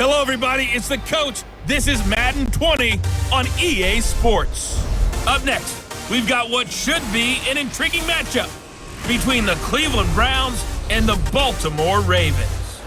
Hello, everybody. It's the coach. This is Madden 20 on EA Sports. Up next, we've got what should be an intriguing matchup between the Cleveland Browns and the Baltimore Ravens.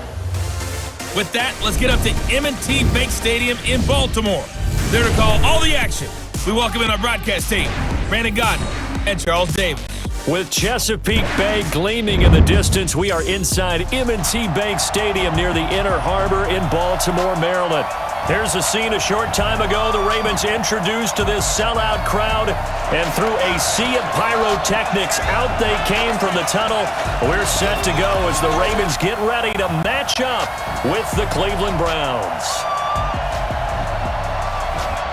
With that, let's get up to M&T Bank Stadium in Baltimore. There to call all the action, we welcome in our broadcast team, Brandon Godden and Charles Davis. With Chesapeake Bay gleaming in the distance, we are inside M&T Bank Stadium near the Inner Harbor in Baltimore, Maryland. Here's a scene a short time ago. The Ravens introduced to this sellout crowd, and through a sea of pyrotechnics, out they came from the tunnel. We're set to go as the Ravens get ready to match up with the Cleveland Browns.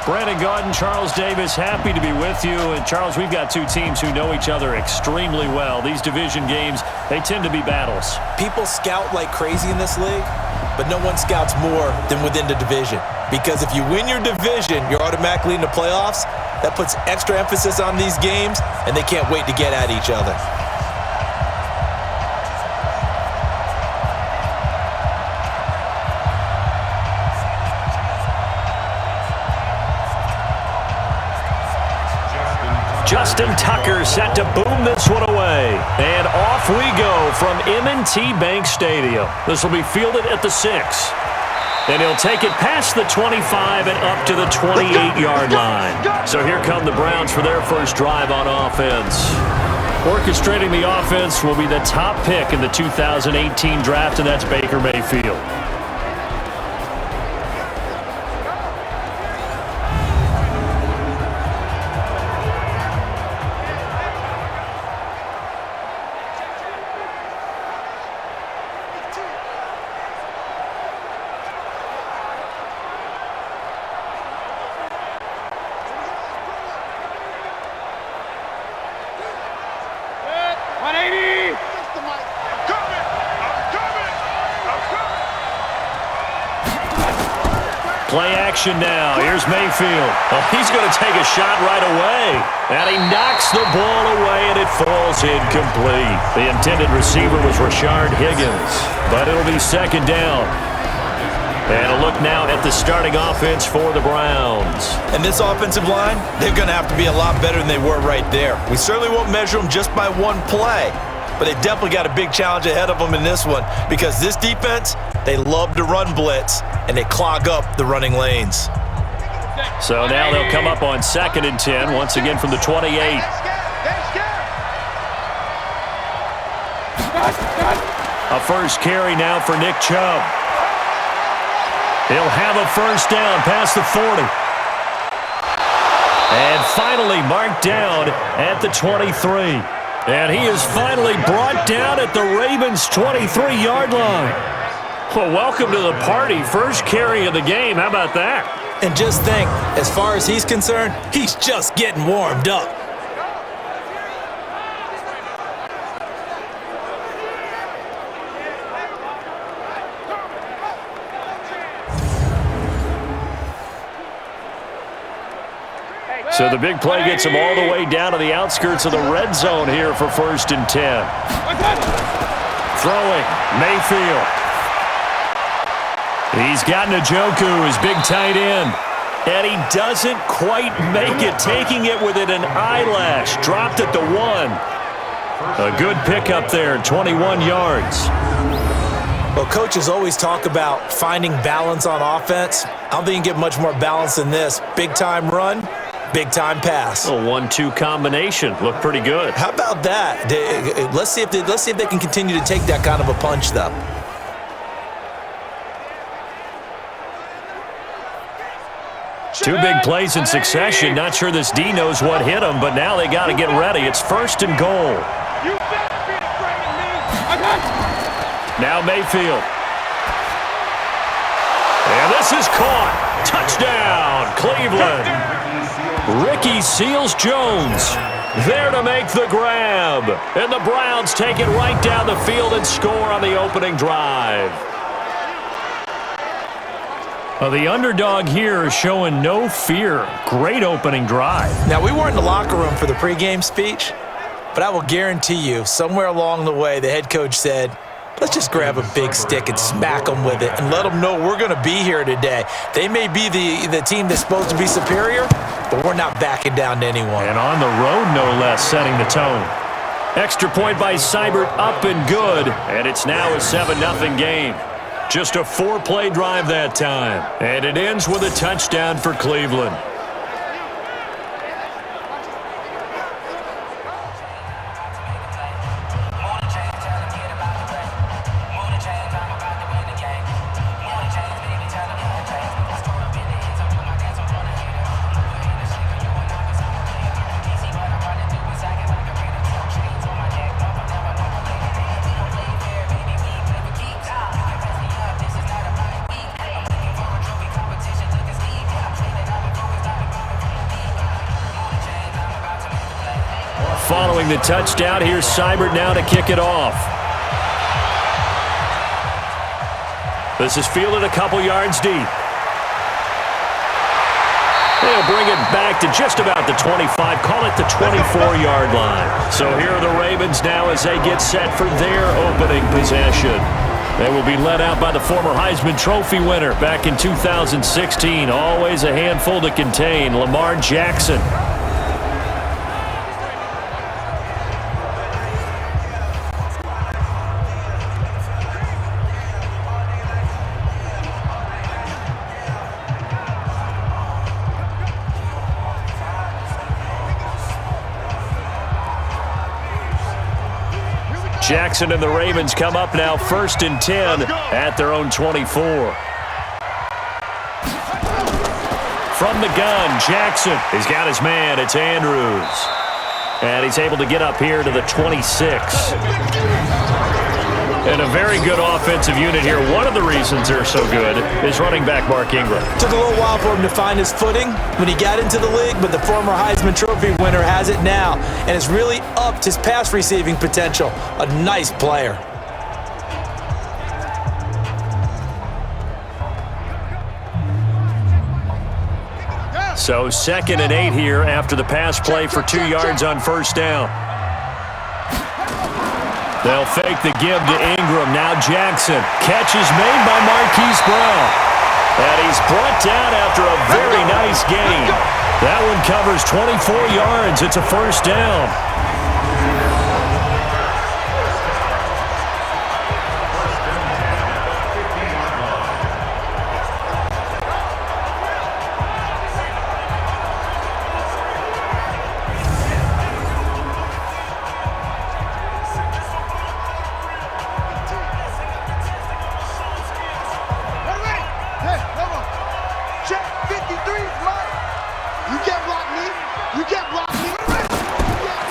Brandon Godden, Charles Davis, happy to be with you. And Charles, we've got two teams who know each other extremely well. These division games, they tend to be battles. People scout like crazy in this league, but no one scouts more than within the division. Because if you win your division, you're automatically in the playoffs. That puts extra emphasis on these games, and they can't wait to get at each other. Justin Tucker set to boom this one away. And off we go from M&T Bank Stadium. This will be fielded at the 6. And he'll take it past the 25 and up to the 28-yard line. So here come the Browns for their first drive on offense. Orchestrating the offense will be the top pick in the 2018 draft, and that's Baker Mayfield. Play action now. Here's Mayfield. Oh, he's going to take a shot right away. And he knocks the ball away, and it falls incomplete. The intended receiver was Rashard Higgins. But it'll be second down. And a look now at the starting offense for the Browns. And this offensive line, they're going to have to be a lot better than they were right there. We certainly won't measure them just by one play. But they definitely got a big challenge ahead of them in this one, because this defense, they love to run blitz, and they clog up the running lanes. So now they'll come up on 2nd and 10, once again from the 28. A first carry now for Nick Chubb. He'll have a first down past the 40. And finally marked down at the 23. And he is finally brought down at the Ravens' 23-yard line. Well, welcome to the party. First carry of the game. How about that? And just think, as far as he's concerned, he's just getting warmed up. So the big play gets him all the way down to the outskirts of the red zone here for 1st and 10. Throwing, Mayfield. He's got Njoku, his big tight end. And he doesn't quite make it, taking it within an eyelash. Dropped at the 1. A good pickup there, 21 yards. Well, coaches always talk about finding balance on offense. I don't think you can get much more balance than this. Big-time run, big-time pass. A 1-2 combination. Looked pretty good. How about that? Let's see if they can continue to take that kind of a punch, though. Two big plays in succession. Not sure this D knows what hit him, but now they got to get ready. It's 1st and goal. Now Mayfield. And this is caught. Touchdown, Cleveland. Ricky Seals-Jones there to make the grab. And the Browns take it right down the field and score on the opening drive. Well, the underdog here is showing no fear. Great opening drive. Now, we weren't in the locker room for the pregame speech, but I will guarantee you, somewhere along the way, the head coach said, Let's just grab a big stick and smack them with it and let them know we're going to be here today. They may be the team that's supposed to be superior, but we're not backing down to anyone. And on the road, no less, setting the tone. Extra point by Seibert, up and good. And it's now a 7-0 game. Just a 4-play drive that time. And it ends with a touchdown for Cleveland. Following the touchdown, here's Seibert now to kick it off. This is fielded a couple yards deep. They'll bring it back to just about the 25, call it the 24-yard line. So here are the Ravens now as they get set for their opening possession. They will be led out by the former Heisman Trophy winner back in 2016. Always a handful to contain, Lamar Jackson. Jackson and the Ravens come up now 1st and 10 at their own 24. From the gun, Jackson. He's got his man. It's Andrews. And he's able to get up here to the 26. And a very good offensive unit here. One of the reasons they're so good is running back Mark Ingram. Took a little while for him to find his footing when he got into the league, but the former Heisman Trophy winner has it now and has really upped his pass receiving potential. A nice player. So 2nd and 8 here after the pass play for 2 yards on 1st down. They'll fake the give to Ingram. Now Jackson. Catch is made by Marquise Brown. And he's brought down after a very nice gain. That one covers 24 yards. It's a 1st down.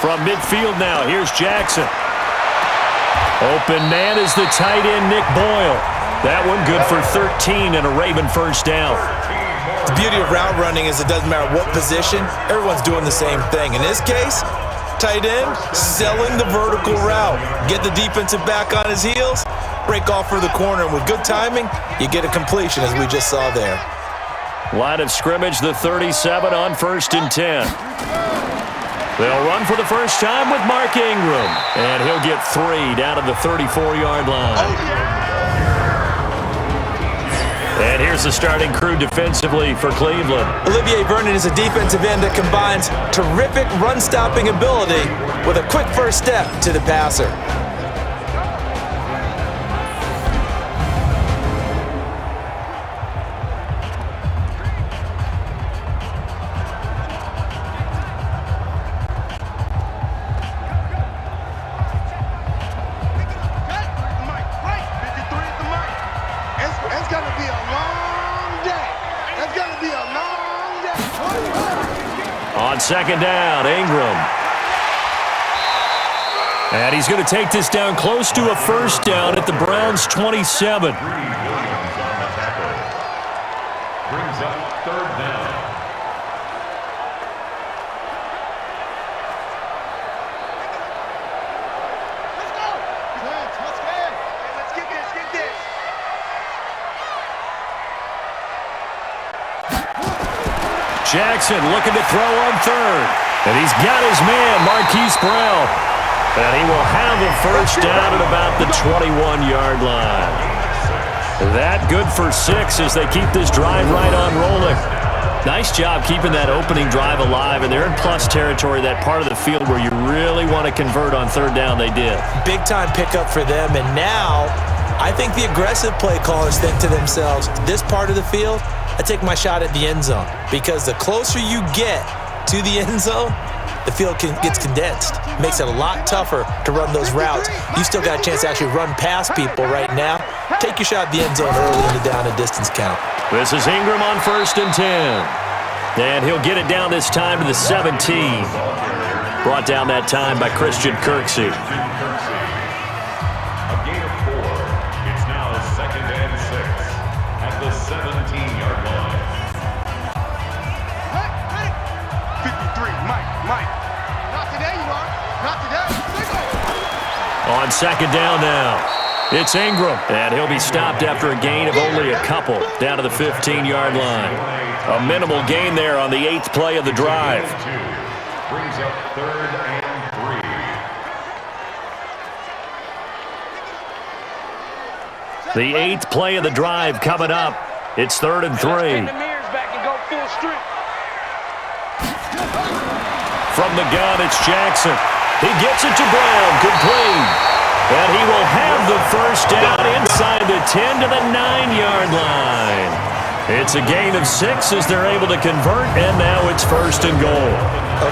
From midfield now, here's Jackson. Open man is the tight end, Nick Boyle. That one good for 13 and a Raven 1st down. The beauty of route running is it doesn't matter what position, everyone's doing the same thing. In this case, tight end, selling the vertical route. Get the defensive back on his heels, break off for the corner, and with good timing, you get a completion as we just saw there. Line of scrimmage, the 37 on 1st and 10. They'll run for the first time with Mark Ingram. And he'll get 3 down to the 34-yard line. And here's the starting crew defensively for Cleveland. Olivier Vernon is a defensive end that combines terrific run-stopping ability with a quick first step to the passer. On 2nd down, Ingram. And he's going to take this down close to a 1st down at the Browns' 27. Brings up 3rd down. Let's go. Let's get this. Jackson looking to throw on 3rd. And he's got his man, Marquise Brown. And he will have a first down at about the 21-yard line. That good for 6 as they keep this drive right on rolling. Nice job keeping that opening drive alive, and they're in plus territory, that part of the field where you really want to convert on third down. They did. Big-time pickup for them, and now I think the aggressive play callers think to themselves, this part of the field, I take my shot at the end zone, because the closer you get to the end zone, the field gets condensed. Makes it a lot tougher to run those routes. You still got a chance to actually run past people right now. Take your shot at the end zone early in the down and distance count. This is Ingram on 1st and 10. And he'll get it down this time to the 17. Brought down that time by Christian Kirksey. A gain of 4. It's now 2nd and 6 at the 17-yard line. 53, Mike. Not today, you are. Not today. On 2nd down now, it's Ingram, and he'll be stopped after a gain of only a couple down to the 15-yard line. A minimal gain there on the 8th play of the drive. Brings up 3rd and 3. The 8th play of the drive coming up. It's 3rd and 3. From the gun, it's Jackson. He gets it to Brown, complete. And he will have the first down inside the 10 to the 9-yard line. It's a gain of 6 as they're able to convert, and now it's 1st and goal.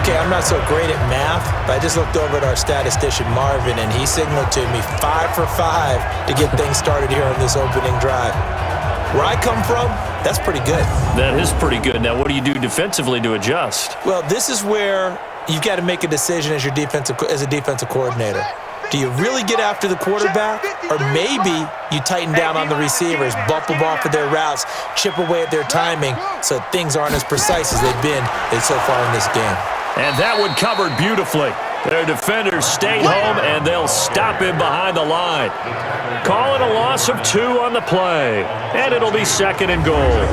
Okay, I'm not so great at math, but I just looked over at our statistician, Marvin, and he signaled to me 5 for 5 to get things started here on this opening drive. Where I come from, that's pretty good. That is pretty good. Now, what do you do defensively to adjust? Well, this is where you've got to make a decision as a defensive coordinator. Do you really get after the quarterback, or maybe you tighten down on the receivers, bump them off of their routes, chip away at their timing so things aren't as precise as they've been so far in this game? And that one covered beautifully. Their defenders stayed home, and they'll stop him behind the line. Call it a loss of 2 on the play, and it'll be 2nd and goal.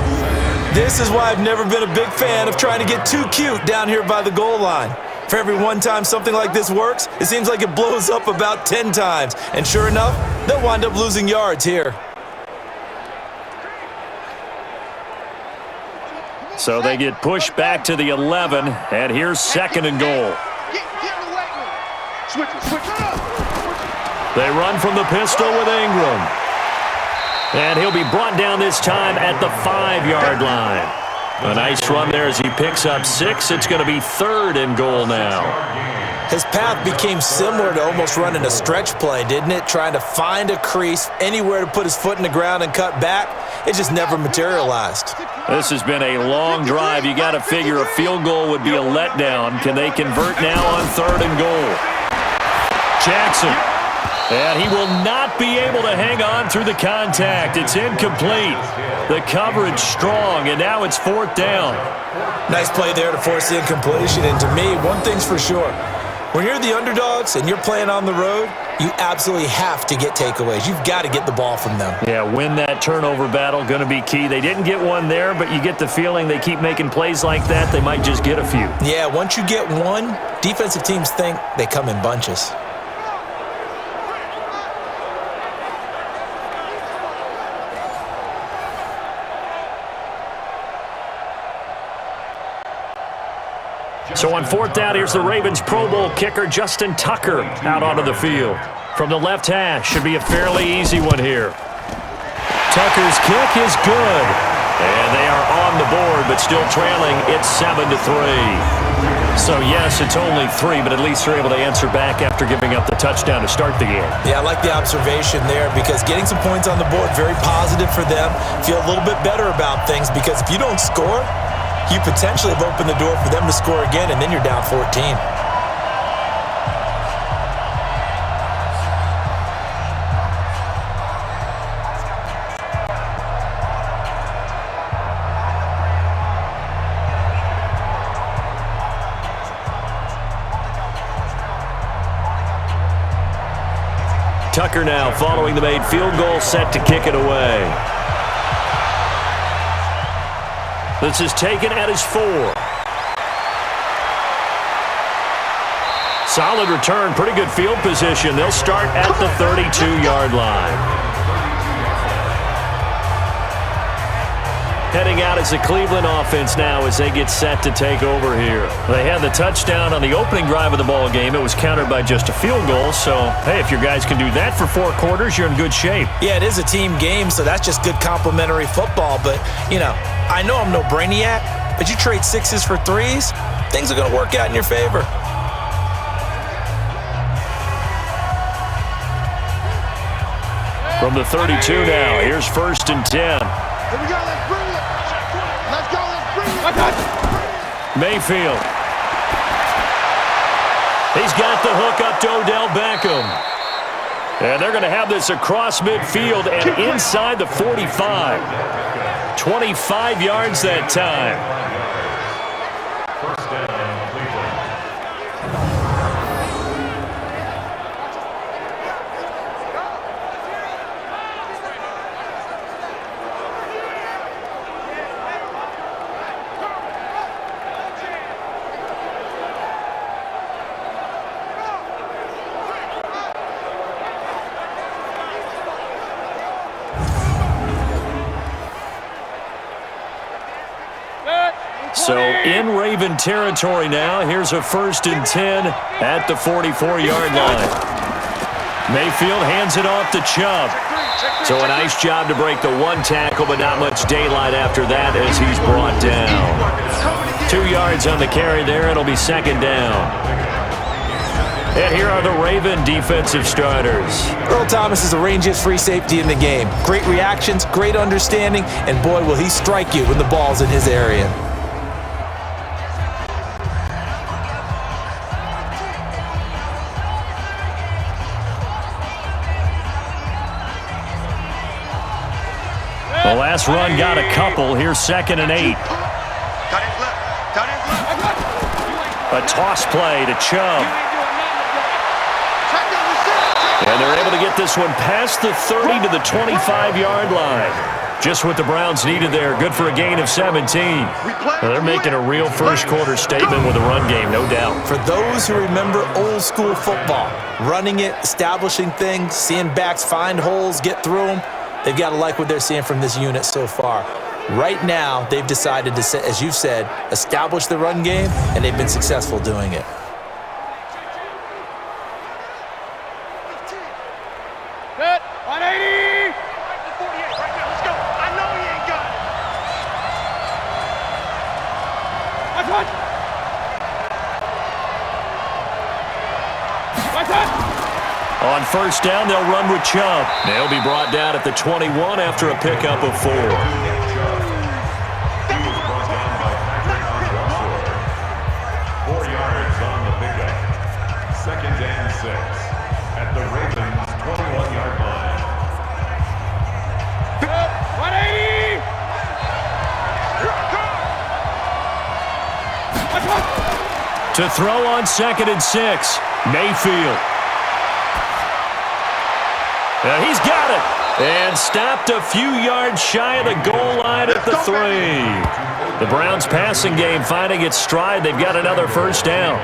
This is why I've never been a big fan of trying to get too cute down here by the goal line. For every one time something like this works, it seems like it blows up about 10 times. And sure enough, they'll wind up losing yards here. So they get pushed back to the 11, and here's 2nd and goal. They run from the pistol with Ingram. And he'll be brought down this time at the 5-yard line. A nice run there as he picks up 6. It's going to be 3rd and goal now. His path became similar to almost running a stretch play, didn't it? Trying to find a crease, anywhere to put his foot in the ground and cut back. It just never materialized. This has been a long drive. You got to figure a field goal would be a letdown. Can they convert now on 3rd and goal? Jackson. And he will not be able to hang on through the contact. It's incomplete. The coverage strong, and now it's 4th down. Nice play there to force the incompletion. And to me, one thing's for sure. When you're the underdogs and you're playing on the road, you absolutely have to get takeaways. You've got to get the ball from them. Yeah, win that turnover battle, going to be key. They didn't get one there, but you get the feeling they keep making plays like that, they might just get a few. Yeah, once you get one, defensive teams think they come in bunches. So on 4th down, here's the Ravens Pro Bowl kicker Justin Tucker out onto the field. From the left hash, should be a fairly easy one here. Tucker's kick is good. And they are on the board, but still trailing. It's 7-3. So yes, it's only 3, but at least they're able to answer back after giving up the touchdown to start the game. Yeah, I like the observation there because getting some points on the board, very positive for them. Feel a little bit better about things because if you don't score, you potentially have opened the door for them to score again, and then you're down 14. Tucker now following the made field goal, set to kick it away. This is taken at his 4. Solid return, pretty good field position. They'll start at the 32-yard line. Heading out as the Cleveland offense now as they get set to take over here. They had the touchdown on the opening drive of the ball game. It was countered by just a field goal. So, hey, if your guys can do that for 4 quarters, you're in good shape. Yeah, it is a team game, so that's just good complimentary football. But, you know, I know I'm no brainiac, but you trade 6s for 3s, things are going to work out in your favor. From the 32 now, here's 1st and 10. Here we go, let's bring it. Let's go, let's bring it. Mayfield. He's got the hook up to Odell Beckham. And they're going to have this across midfield and inside the 45. 25 yards that time. First down, Cleveland. So in Raven territory now, here's a 1st and 10 at the 44-yard line. Mayfield hands it off to Chubb. So a nice job to break the 1 tackle, but not much daylight after that as he's brought down. 2 yards on the carry there. It'll be 2nd down. And here are the Raven defensive starters. Earl Thomas is the rangiest free safety in the game. Great reactions, great understanding, and boy, will he strike you when the ball's in his area. The last run got a couple. Here's 2nd and 8. A toss play to Chubb. And they're able to get this one past the 30 to the 25-yard line. Just what the Browns needed there. Good for a gain of 17. Well, they're making a real first-quarter statement with a run game, no doubt. For those who remember old-school football, running it, establishing things, seeing backs find holes, get through them, they've got to like what they're seeing from this unit so far. Right now, they've decided to, as you've said, establish the run game, and they've been successful doing it. Good. 180. 48 right now. Let's go. I know he ain't got it. On 1st down, they'll run with Chubb. They'll be brought down at the 21 after a pickup of 4. To throw on 2nd and 6, Mayfield. He's got it. And stopped a few yards shy of the goal line at the 3. The Browns passing game finding its stride. They've got another 1st down.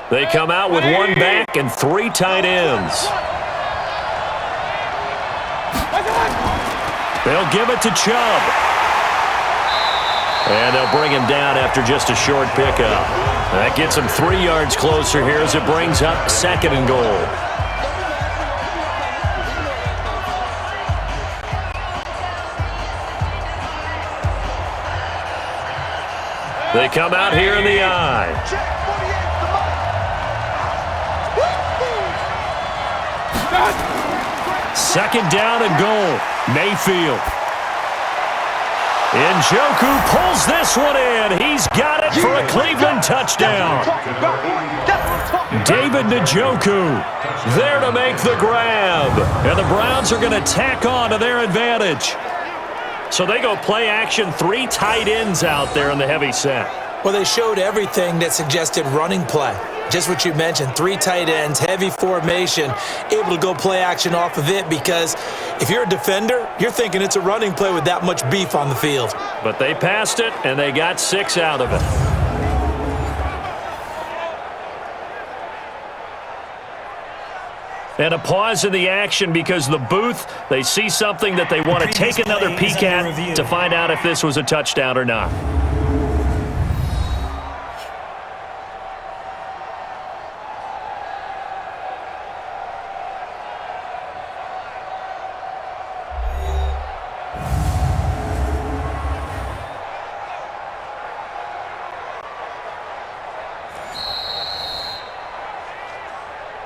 They come out with 1 back and 3 tight ends. They'll give it to Chubb. And they'll bring him down after just a short pickup. That gets him 3 yards closer here as it brings up 2nd and goal. They come out here in the eye. 2nd down and goal. Mayfield. Njoku pulls this one in. He's got it for a Cleveland touchdown. David Njoku there to make the grab. And the Browns are going to tack on to their advantage. So they go play action, 3 tight ends out there in the heavy set. Well, they showed everything that suggested running play. Just what you mentioned, 3 tight ends, heavy formation, able to go play action off of it because if you're a defender, you're thinking it's a running play with that much beef on the field. But they passed it, and they got 6 out of it. And a pause in the action because the booth, they see something that they want to take another peek at to find out if this was a touchdown or not.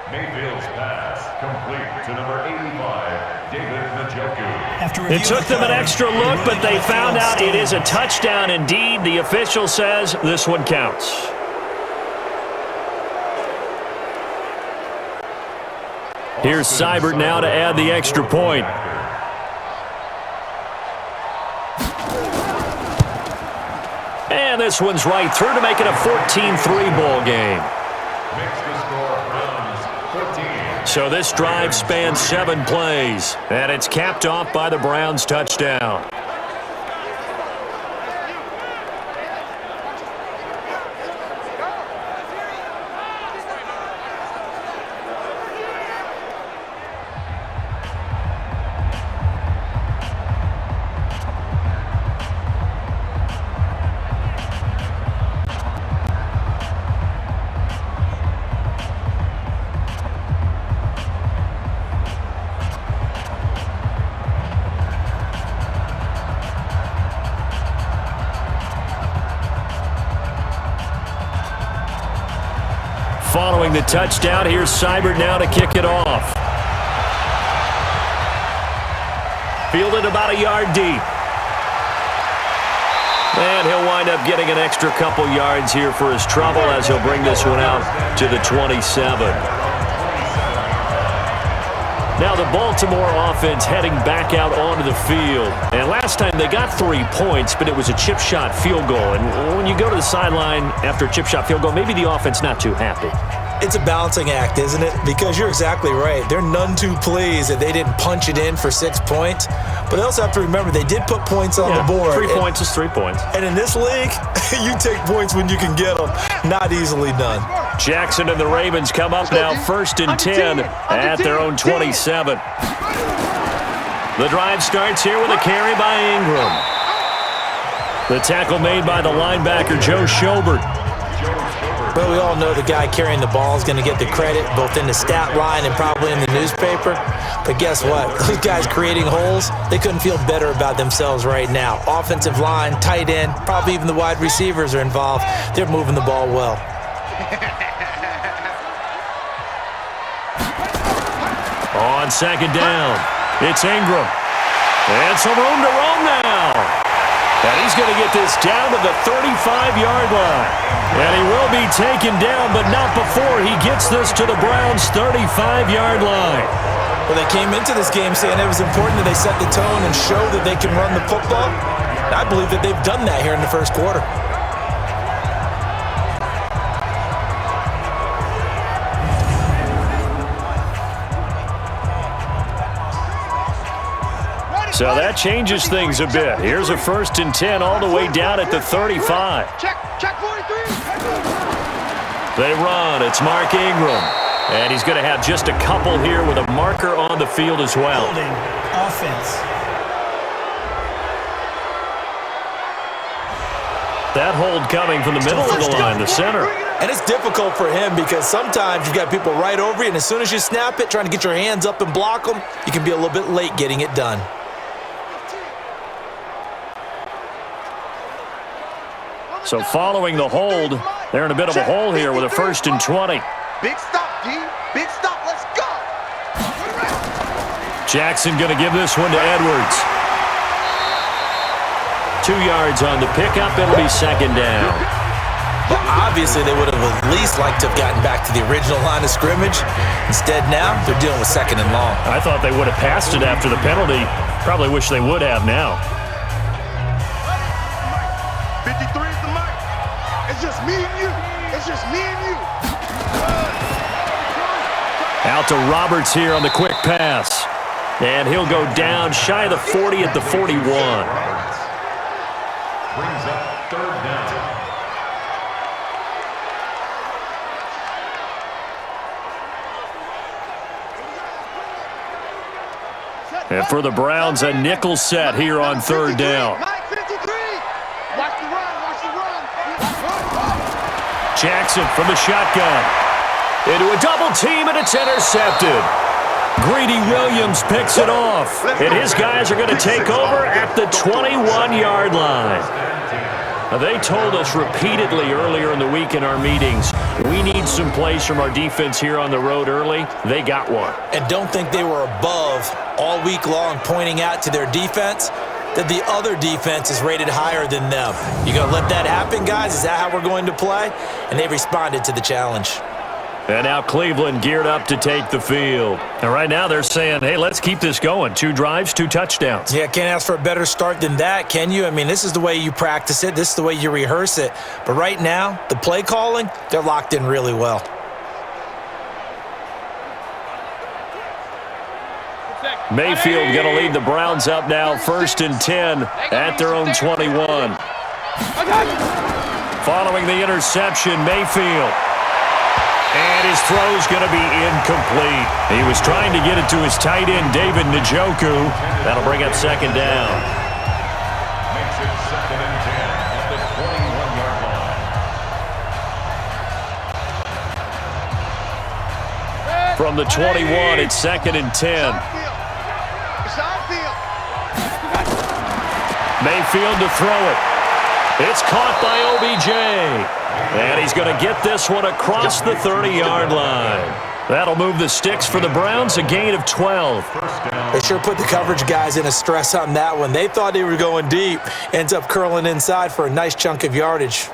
Mayfield's pass complete to number 85, David Njoku. It took them an extra look, but they found out it is a touchdown indeed. The official says this one counts. Here's Seibert now to add the extra point. And this one's right through to make it a 14-3 ball game. So this drive spans 7 plays, and it's capped off by the Browns' touchdown. Following the touchdown, here's Seibert now to kick it off. Fielded about a yard deep. And he'll wind up getting an extra couple yards here for his trouble as he'll bring this one out to the 27. Now the Baltimore offense heading back out onto the field. And last time they got 3 points, but it was a chip shot field goal. And when you go to the sideline after a chip shot field goal, maybe the offense not too happy. It's a balancing act, isn't it? Because you're exactly right. They're none too pleased that they didn't punch it in for 6 points. But they also have to remember they did put points on the board. 3 points is 3 points. And in this league, you take points when you can get them. Not easily done. Jackson and the Ravens come up now 1st and 10 at their own 27. The drive starts here with a carry by Ingram. The tackle made by the linebacker, Joe Schobert. Well, we all know the guy carrying the ball is going to get the credit, both in the stat line and probably in the newspaper. But guess what? Those guys creating holes, they couldn't feel better about themselves right now. Offensive line, tight end, probably even the wide receivers are involved. They're moving the ball well. On 2nd down, it's Ingram. And some room to roam now. And he's going to get this down to the 35-yard line. And he will be taken down, but not before he gets this to the Browns' 35-yard line. Well, they came into this game saying it was important that they set the tone and show that they can run the football. And I believe that they've done that here in the first quarter. So that changes things a bit. Here's a 1st and 10 all the way down at the 35. Check 43. They run. It's Mark Ingram. And he's going to have just a couple here with a marker on the field as well. Holding offense. That hold coming from the middle of the line, the center. And it's difficult for him because sometimes you've got people right over you, and as soon as you snap it, trying to get your hands up and block them, you can be a little bit late getting it done. So following the hold, they're in a bit of a hole here with a 1st and 20. Big stop, D. Big stop. Let's go. Jackson going to give this one to Edwards. 2 yards on the pickup. It'll be second down. Well, obviously, they would have at least liked to have gotten back to the original line of scrimmage. Instead, now they're dealing with second and long. I thought they would have passed it after the penalty. Probably wish they would have now. 53 is the mic. It's just me and you. It's just me and you. Out to Roberts here on the quick pass. And he'll go down shy of the 40 at the 41. Brings up third down. And for the Browns, a nickel set here on third down. Jackson from the shotgun. Into a double team, and it's intercepted. Greedy Williams picks it off. And his guys are going to take over at the 21-yard line. Now, they told us repeatedly earlier in the week in our meetings, we need some plays from our defense here on the road early. They got one. And don't think they were above all week long pointing out to their defense that the other defense is rated higher than them. You going to let that happen, guys? Is that how we're going to play? And they responded to the challenge. And now Cleveland geared up to take the field. And right now they're saying, hey, let's keep this going. 2 drives, 2 touchdowns. Yeah, can't ask for a better start than that, can you? I mean, this is the way you practice it. This is the way you rehearse it. But right now, the play calling, they're locked in really well. Mayfield going to lead the Browns up now, 1st and 10 at their own 21. Following the interception, Mayfield. And his throw's going to be incomplete. He was trying to get it to his tight end, David Njoku. That'll bring up second down. Makes it second and 10 at the 21-yard line. From the 21, it's second and 10. Mayfield to throw it. It's caught by OBJ. And he's going to get this one across the 30-yard line. That'll move the sticks for the Browns, a gain of 12. They sure put the coverage guys in a stress on that one. They thought they were going deep. Ends up curling inside for a nice chunk of yardage.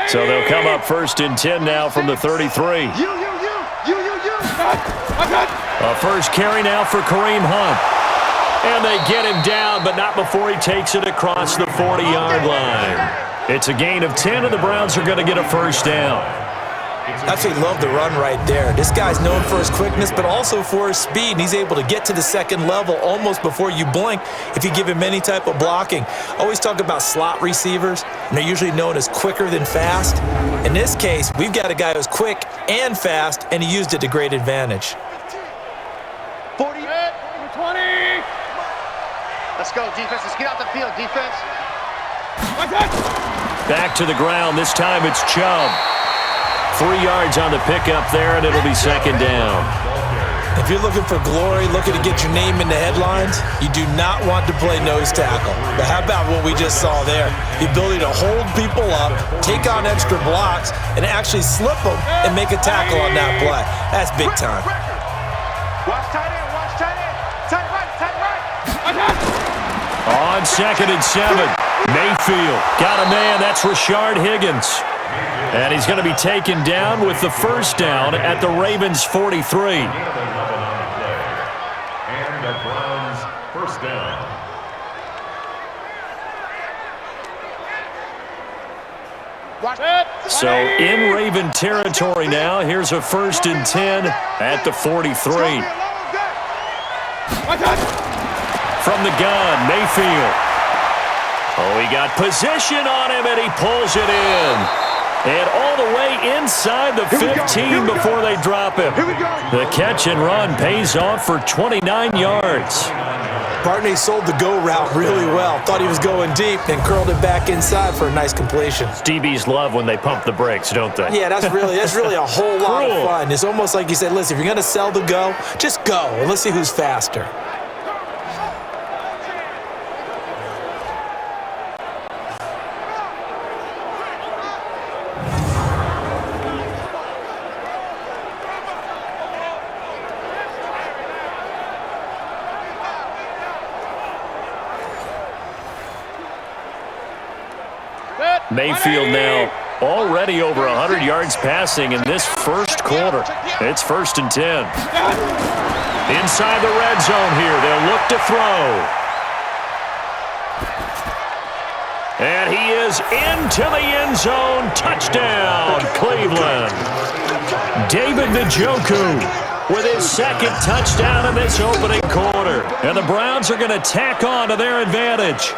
So they'll come up 1st and 10 now from the 33. A first carry now for Kareem Hunt. And they get him down, but not before he takes it across the 40-yard line. It's a gain of 10, and the Browns are going to get a first down. Absolutely love the run right there. This guy's known for his quickness, but also for his speed. And he's able to get to the second level almost before you blink if you give him any type of blocking. Always talk about slot receivers, and they're usually known as quicker than fast. In this case, we've got a guy who's quick and fast, and he used it to great advantage. 40, 20. Let's go, defense. Let's get out the field, defense. Back to the ground. This time it's Chubb. 3 yards on the pickup there, and it'll be second down. If you're looking for glory, looking to get your name in the headlines, you do not want to play nose tackle. But how about what we just saw there? The ability to hold people up, take on extra blocks, and actually slip them and make a tackle on that play. That's big time. Watch tight end, watch tight end. Tight right, tight right. On 2nd and 7, Mayfield got a man. That's Rashard Higgins. And he's going to be taken down with the first down at the Ravens' 43. And the Browns first down. So in Raven territory now. Here's a 1st and 10 at the 43. From the gun, Mayfield. Oh, he got position on him, and he pulls it in. And all the way inside the 15 before they drop him. The catch and run pays off for 29 yards. Bartney sold the go route really well. Thought he was going deep, then curled it back inside for a nice completion. DBs love when they pump the brakes, don't they? Yeah, that's really a whole lot of fun. It's almost like you said, listen, if you're going to sell the go, just go, and let's see who's faster. Mayfield now already over 100 yards passing in this first quarter. It's 1st and 10. Inside the red zone here, they'll look to throw. And he is into the end zone. Touchdown, Cleveland. David Njoku with his second touchdown in this opening quarter. And the Browns are going to tack on to their advantage.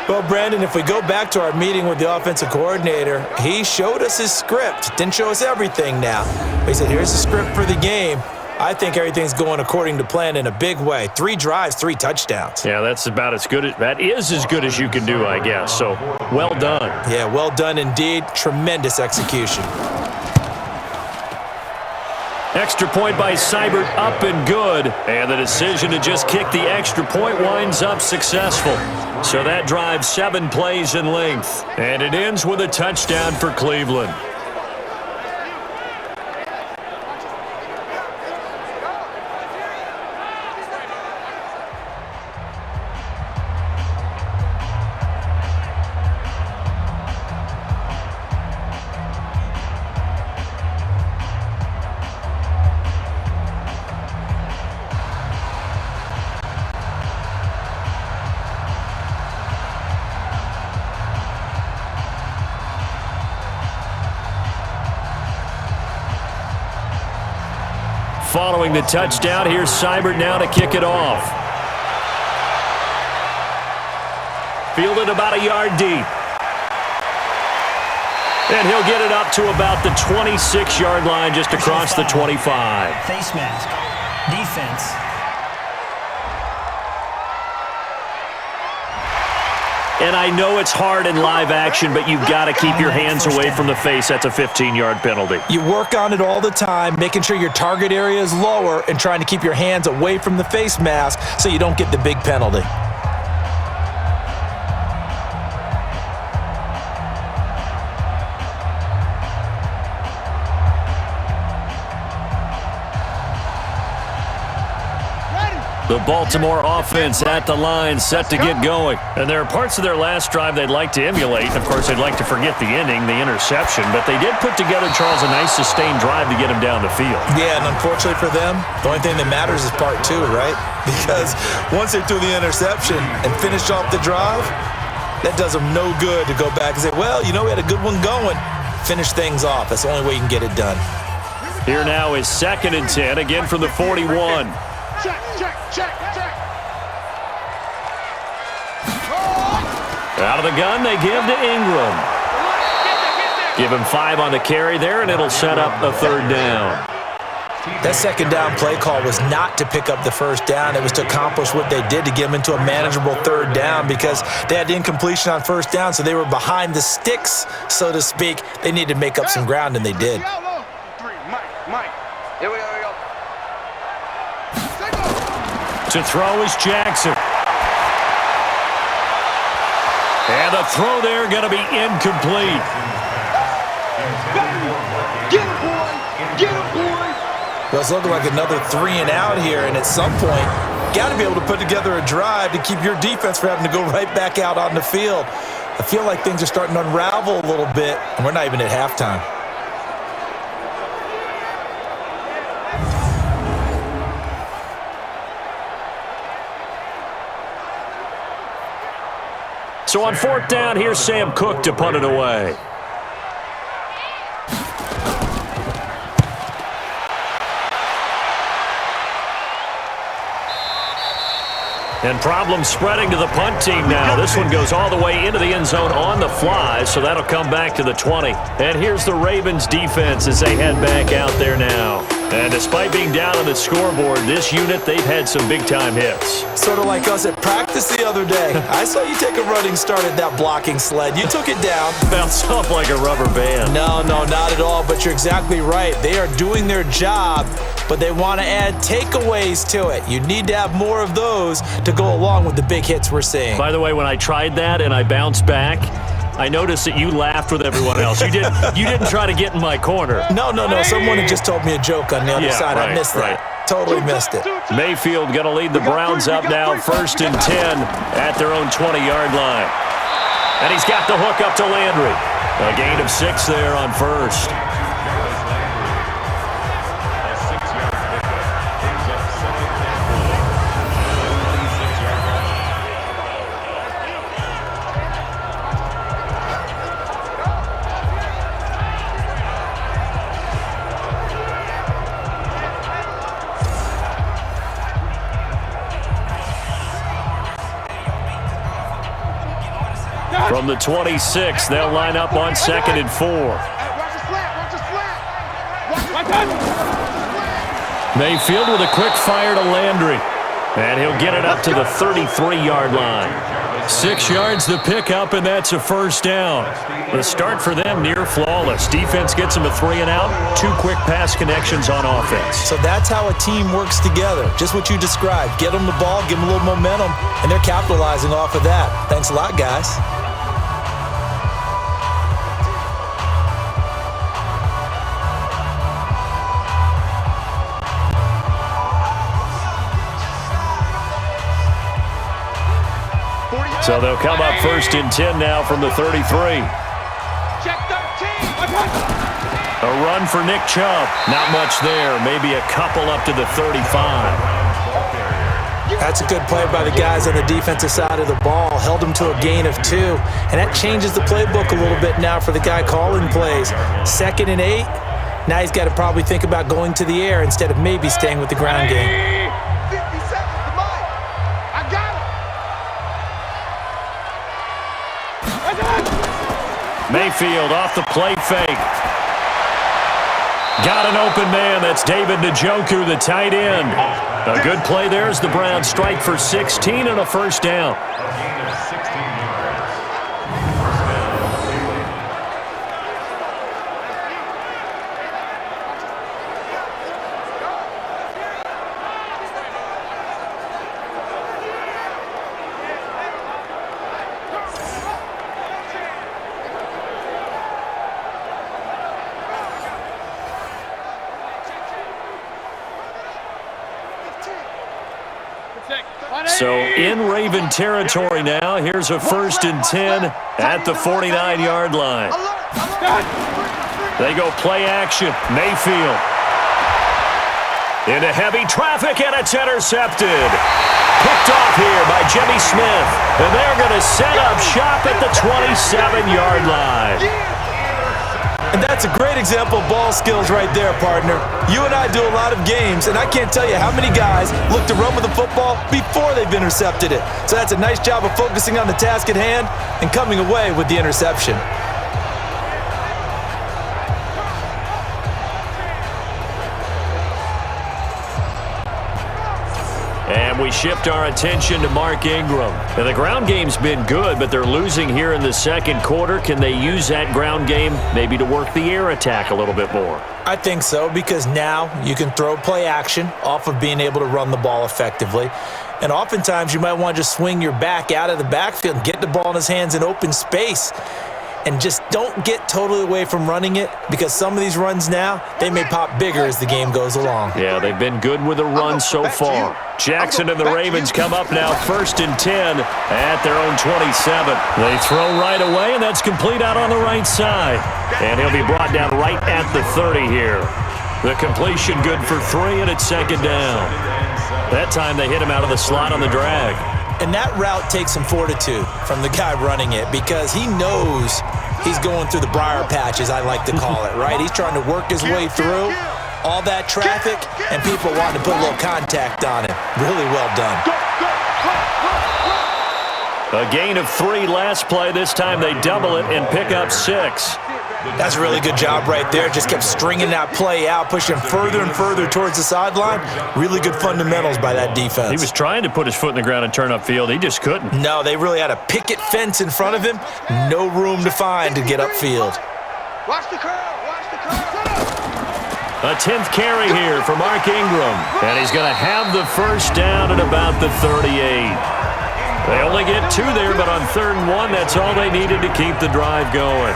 Well, Brandon, if we go back to our meeting with the offensive coordinator, he showed us his script. Didn't show us everything now. He said, here's the script for the game. I think everything's going according to plan in a big way. 3 drives, 3 touchdowns. Yeah, that's about as good. That is as good as you can do, I guess. So, well done. Yeah, well done indeed. Tremendous execution. Extra point by Seibert, up and good. And the decision to just kick the extra point winds up successful. So that drives 7 plays in length. And it ends with a touchdown for Cleveland. Following the touchdown, here's Seibert now to kick it off. Fielded about a yard deep. And he'll get it up to about the 26-yard line, just across the 25. Face mask. Defense. And I know it's hard in live action, but you've got to keep your hands away from the face. That's a 15-yard penalty. You work on it all the time, making sure your target area is lower and trying to keep your hands away from the face mask so you don't get the big penalty. The Baltimore offense at the line, set to get going. And there are parts of their last drive they'd like to emulate. Of course, they'd like to forget the inning, the interception. But they did put together, Charles, a nice sustained drive to get him down the field. Yeah, and unfortunately for them, the only thing that matters is part 2, right? Because once they threw the interception and finished off the drive, that does them no good to go back and say, well, you know, we had a good one going. Finish things off. That's the only way you can get it done. Here now is 2nd and 10, again from the 41. Check, check, check, check. Out of the gun, they give to Ingram. Give him 5 on the carry there, and it'll set up a 3rd down. That 2nd down play call was not to pick up the 1st down. It was to accomplish what they did to get them into a manageable 3rd down because they had incompletion on 1st down, so they were behind the sticks, so to speak. They needed to make up some ground, and they did. Mike. Here we go. To throw is Jackson. And the throw there going to be incomplete. Get him, boy. Get him, boy. Well, it's looking like another 3 and out here, and at some point, got to be able to put together a drive to keep your defense from having to go right back out on the field. I feel like things are starting to unravel a little bit, and we're not even at halftime. So on 4th down, here's Sam Cook to punt it away. And problems spreading to the punt team now. This one goes all the way into the end zone on the fly, so that'll come back to the 20. And here's the Ravens defense as they head back out there now. And despite being down on the scoreboard, this unit, they've had some big-time hits. Sort of like us at practice the other day. I saw you take a running start at that blocking sled. You took it down. Bounced off like a rubber band. No, not at all, but you're exactly right. They are doing their job, but they want to add takeaways to it. You need to have more of those to go along with the big hits we're seeing. By the way, when I tried that and I bounced back, I noticed that you laughed with everyone else. You didn't try to get in my corner. No. Someone had just told me a joke on the other side. Right, I missed that. Right. Totally missed it. Mayfield going to lead the Browns up now, 1st and 10 at their own 20-yard line. And he's got the hook up to Landry. A gain of 6 there on first. From the 26, they'll line up on 2nd and 4. Mayfield with a quick fire to Landry. And he'll get it up to the 33-yard line. 6 yards to pick up, and that's a first down. The start for them near flawless. Defense gets them a 3 and out. 2 quick pass connections on offense. So that's how a team works together. Just what you described. Get them the ball, give them a little momentum, and they're capitalizing off of that. Thanks a lot, guys. So they'll come up 1st and 10 now from the 33. Check 13. A run for Nick Chubb. Not much there. Maybe a couple up to the 35. That's a good play by the guys on the defensive side of the ball. Held them to a gain of 2. And that changes the playbook a little bit now for the guy calling plays. 2nd and 8. Now he's got to probably think about going to the air instead of maybe staying with the ground game. Mayfield off the play fake. Got an open man. That's David Njoku, the tight end. A good play there as the Browns strike for 16 and a first down. So in Raven territory now, here's a 1st and 10 at the 49-yard line. They go play action. Mayfield into heavy traffic, and it's intercepted. Picked off here by Jimmy Smith, and they're going to set up shop at the 27-yard line. And that's a great example of ball skills right there, partner. You and I do a lot of games, and I can't tell you how many guys look to run with the football before they've intercepted it. So that's a nice job of focusing on the task at hand and coming away with the interception. And we shift our attention to Mark Ingram. And the ground game's been good, but they're losing here in the second quarter. Can they use that ground game maybe to work the air attack a little bit more? I think so, because now you can throw play action off of being able to run the ball effectively. And oftentimes you might want to just swing your back out of the backfield and get the ball in his hands in open space. And just don't get totally away from running it, because some of these runs now, they may pop bigger as the game goes along. Yeah, they've been good with a run so far. Jackson and the Ravens come up now 1st and 10 at their own 27. They throw right away, and that's complete out on the right side. And he'll be brought down right at the 30 here. The completion good for 3, and it's 2nd down. That time they hit him out of the slot on the drag. And that route takes some fortitude from the guy running it, because he knows he's going through the briar patch, as I like to call it, right? He's trying to work his way through all that traffic, and people wanting to put a little contact on it. Really well done. A gain of 3 last play. This time they double it and pick up 6. That's a really good job right there. Just kept stringing that play out, pushing further and further towards the sideline. Really good fundamentals by that defense. He was trying to put his foot in the ground and turn upfield. He just couldn't. No, they really had a picket fence in front of him. No room to find to get upfield. Watch the curl. Watch the curl. A 10th carry here for Mark Ingram. And he's going to have the first down at about the 38. They only get 2 there, but on 3rd and 1, that's all they needed to keep the drive going.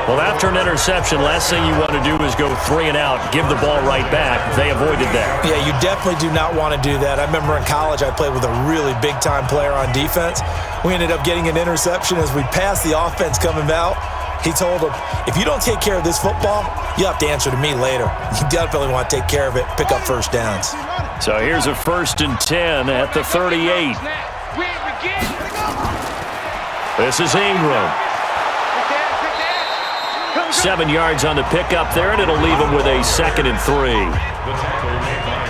Well, after an interception, last thing you want to do is go 3 and out, give the ball right back. They avoided that. Yeah, you definitely do not want to do that. I remember in college I played with a really big-time player on defense. We ended up getting an interception as we passed the offense coming out. He told him, if you don't take care of this football, you have to answer to me later. You definitely want to take care of it, pick up first downs. So here's a 1st and 10 at the 38. This is Ingram. 7 yards on the pickup there, and it'll leave him with a 2nd and 3.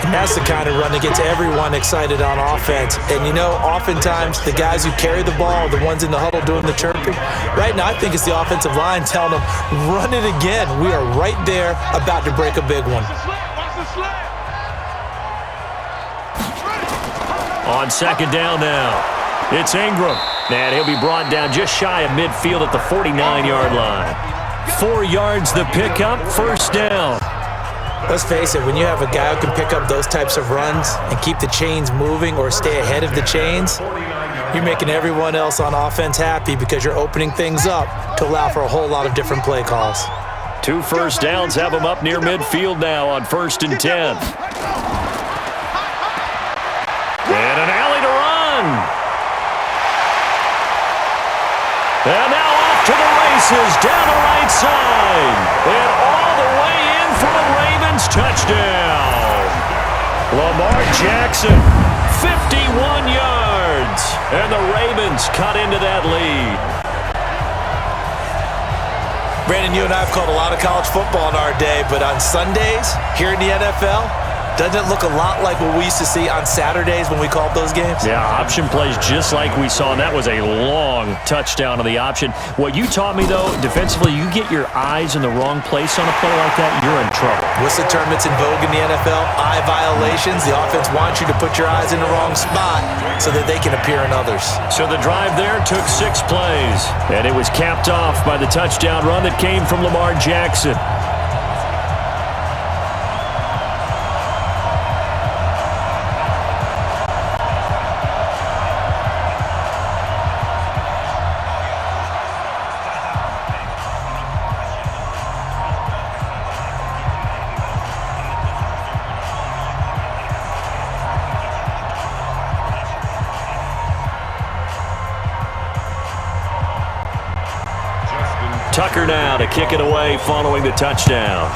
And that's the kind of run that gets everyone excited on offense. And, you know, oftentimes the guys who carry the ball are the ones in the huddle doing the chirping. Right now, I think it's the offensive line telling them, run it again. We are right there about to break a big one. On 2nd down now, it's Ingram. And he'll be brought down just shy of midfield at the 49-yard line. 4 yards the pickup, 1st down. Let's face it, when you have a guy who can pick up those types of runs and keep the chains moving or stay ahead of the chains, you're making everyone else on offense happy because you're opening things up to allow for a whole lot of different play calls. 2 first downs have him up near midfield now on 1st and 10. And an alley to run. And now off to the races, down the right side. And all the way in for a Ravens touchdown. Lamar Jackson, 51 yards. And the Ravens cut into that lead. Brandon, you and I have called a lot of college football in our day, but on Sundays here in the NFL, doesn't it look a lot like what we used to see on Saturdays when we called those games? Yeah, option plays just like we saw, and that was a long touchdown on the option. What you taught me, though, defensively, you get your eyes in the wrong place on a play like that, you're in trouble. What's the term that's in vogue in the NFL? Eye violations. The offense wants you to put your eyes in the wrong spot so that they can appear in others. So the drive there took 6 plays, and it was capped off by the touchdown run that came from Lamar Jackson. Tucker now to kick it away following the touchdown.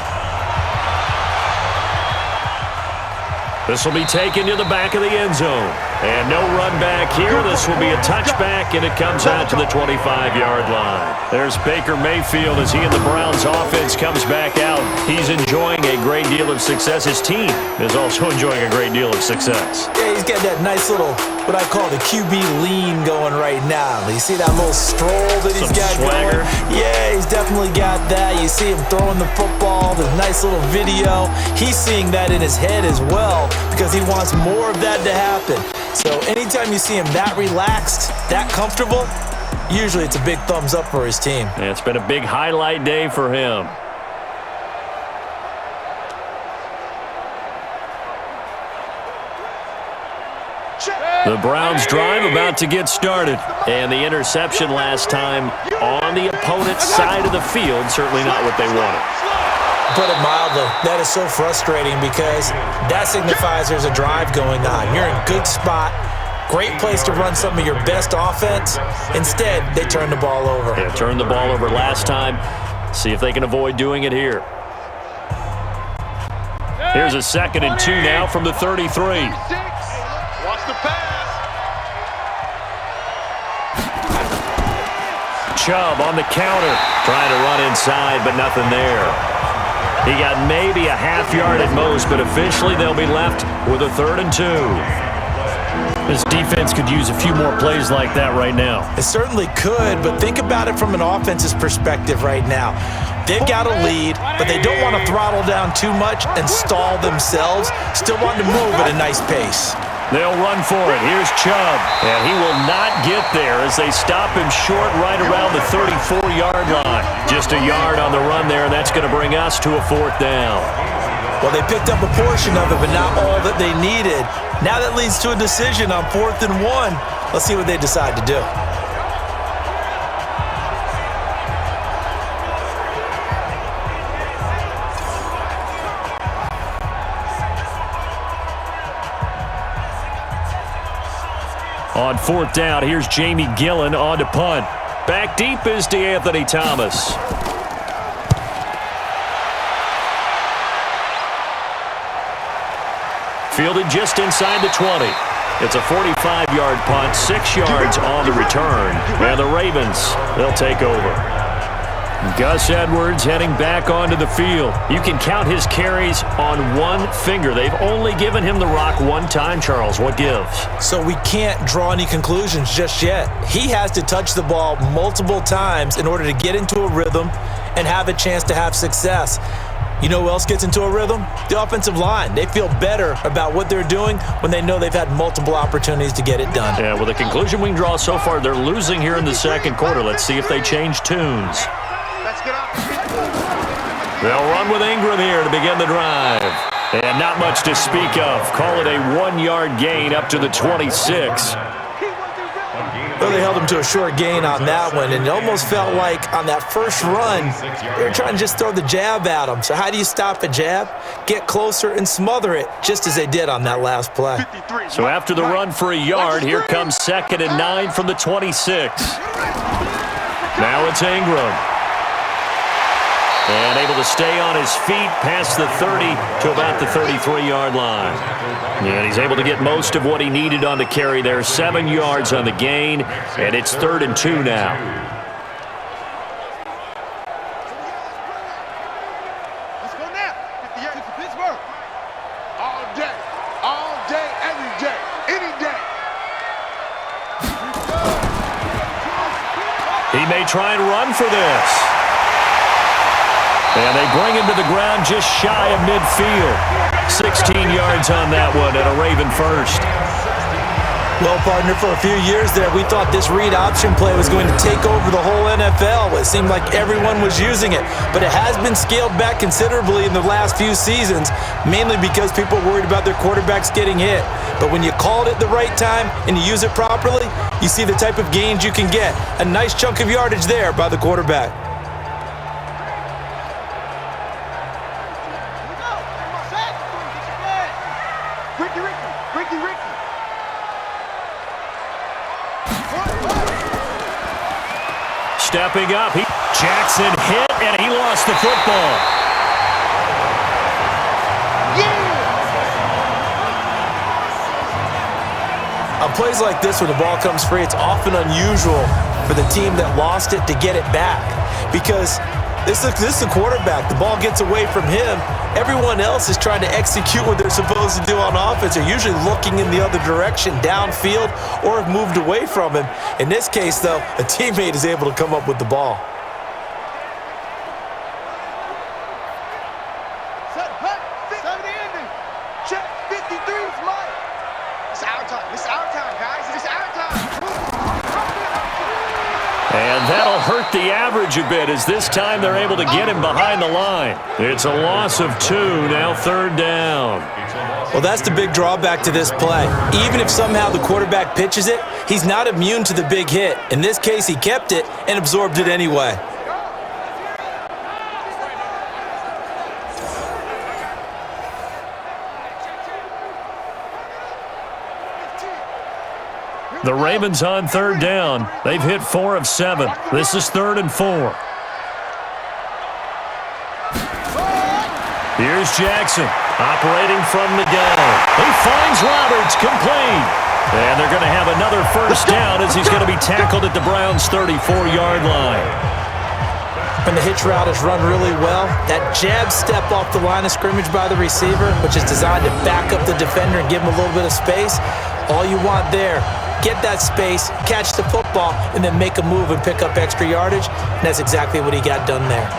This will be taken to the back of the end zone. And no run back here. This will be a touchback, and it comes out to the 25-yard line. There's Baker Mayfield as he and the Browns offense comes back out. He's enjoying a great deal of success. His team is also enjoying a great deal of success. Yeah, he's got that nice little, what I call the QB lean going right now. You see that little stroll that he's got swagger going? Yeah, he's definitely got that. You see him throwing the football, the nice little video. He's seeing that in his head as well because he wants more of that to happen. So anytime you see him that relaxed, that comfortable, usually it's a big thumbs up for his team. Yeah, it's been a big highlight day for him. The Browns drive about to get started. And the interception last time on the opponent's side of the field, certainly not what they wanted. Put it mildly, that is so frustrating because that signifies there's a drive going on. You're in a good spot, great place to run some of your best offense. Instead, they turn the ball over. Yeah, turned the ball over last time. See if they can avoid doing it here. Here's a 2nd and 2 now from the 33. Watch the pass. Chubb on the counter, trying to run inside, but nothing there. He got maybe a half yard at most, but officially they'll be left with a 3rd and 2. This defense could use a few more plays like that right now. It certainly could, but think about it from an offense's perspective right now. They've got a lead, but they don't want to throttle down too much and stall themselves. Still want to move at a nice pace. They'll run for it. Here's Chubb, and he will not get there as they stop him short right around the 34-yard line. Just a yard on the run there, and that's going to bring us to a 4th down. Well, they picked up a portion of it, but not all that they needed. Now that leads to a decision on 4th and 1. Let's see what they decide to do. On 4th down, here's Jamie Gillen on to punt. Back deep is DeAnthony Thomas. Fielded just inside the 20. It's a 45-yard punt, 6 yards on the return. And the Ravens, they'll take over. Gus Edwards heading back onto the field. You can count his carries on one finger. They've only given him the rock one time, Charles. What gives? So we can't draw any conclusions just yet. He has to touch the ball multiple times in order to get into a rhythm and have a chance to have success. You know who else gets into a rhythm? The offensive line. They feel better about what they're doing when they know they've had multiple opportunities to get it done. Yeah, well, the conclusion we can draw so far, they're losing here in the second quarter. Let's see if they change tunes. They'll run with Ingram here to begin the drive. And not much to speak of. Call it a 1-yard gain up to the 26. Well, they held him to a short gain on that one, and it almost felt like on that first run, they were trying to just throw the jab at him. So how do you stop a jab? Get closer and smother it, just as they did on that last play. So after the run for a yard, here comes 2nd and 9 from the 26. Now it's Ingram. And able to stay on his feet past the 30 to about the 33-yard line. And he's able to get most of what he needed on the carry there. 7 yards on the gain, and it's 3rd and 2 now. Let's go now. 58 to Pittsburgh. All day, every day, any day. He may try and run for this. And they bring him to the ground just shy of midfield. 16 yards on that one and a Raven first. Well, partner, for a few years there, we thought this read option play was going to take over the whole NFL. It seemed like everyone was using it. But it has been scaled back considerably in the last few seasons, mainly because people are worried about their quarterbacks getting hit. But when you call it at the right time and you use it properly, you see the type of gains you can get. A nice chunk of yardage there by the quarterback. Stepping up, Jackson hit, and he lost the football. On plays like this, when the ball comes free, it's often unusual for the team that lost it to get it back. Because this is the quarterback. The ball gets away from him. Everyone else is trying to execute what they're supposed to do on offense. They're usually looking in the other direction, downfield, or have moved away from him. In this case, though, a teammate is able to come up with the ball. And that'll hurt the average a bit as this time they're able to get him behind the line. It's a loss of 2, now 3rd down. Well, that's the big drawback to this play. Even if somehow the quarterback pitches it, he's not immune to the big hit. In this case, he kept it and absorbed it anyway. The Ravens on 3rd down. They've hit 4 of 7. This is 3rd and 4. Here's Jackson operating from the gun. He finds Roberts, complete. And they're going to have another first down as he's going to be tackled at the Browns' 34-yard line. When the hitch route is run really well, that jab step off the line of scrimmage by the receiver, which is designed to back up the defender and give him a little bit of space, all you want there, get that space, catch the football, and then make a move and pick up extra yardage. And that's exactly what he got done there.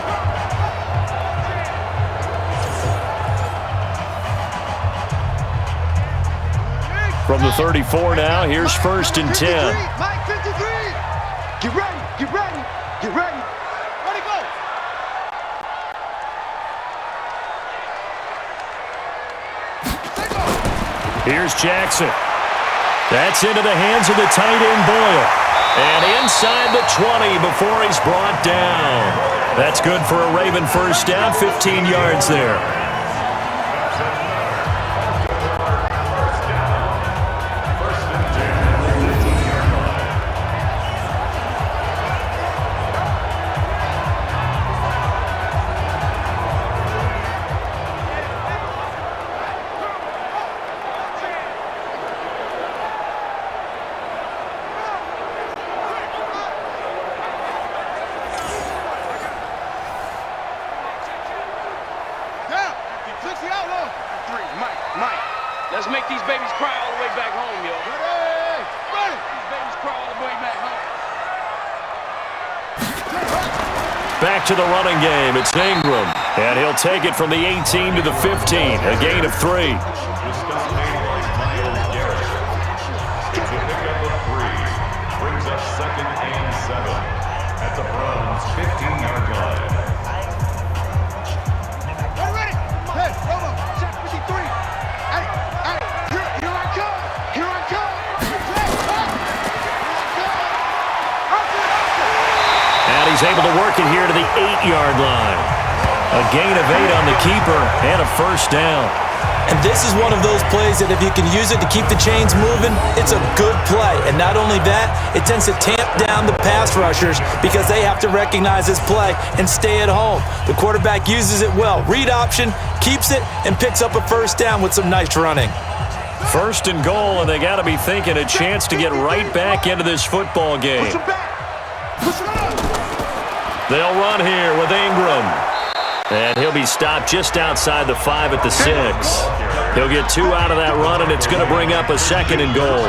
From the 34 now, here's 1st and 10. Mike 53. Get ready, get ready, get ready. Ready, go. Here's Jackson. That's into the hands of the tight end Boyle. And inside the 20 before he's brought down. That's good for a Raven first down, 15 yards there. these babies cry all the way back home, yo. Ready! Ready! These babies cry all the way back home. Back to the running game. It's Ingram. And he'll take it from the 18 to the 15. A gain of 3. It's a pickup of 3. Brings up 2nd and 7 at the Browns' 15-yard line. Ready? Hey, hold on. Check 53. Hey, here I come. Here I come. And he's able to work it here to the 8-yard line. A gain of 8 on the keeper and a first down. And this is one of those plays that if you can use it to keep the chains moving, it's a good play. And not only that, it tends to tamp down the pass rushers because they have to recognize this play and stay at home. The quarterback uses it well. Read option, keeps it, and picks up a first down with some nice running. First and goal, and they got to be thinking a chance to get right back into this football game. Push him back. Push him up. They'll run here with Ingram. And he'll be stopped just outside the 5 at the 6. He'll get 2 out of that run, and it's going to bring up a 2nd and goal.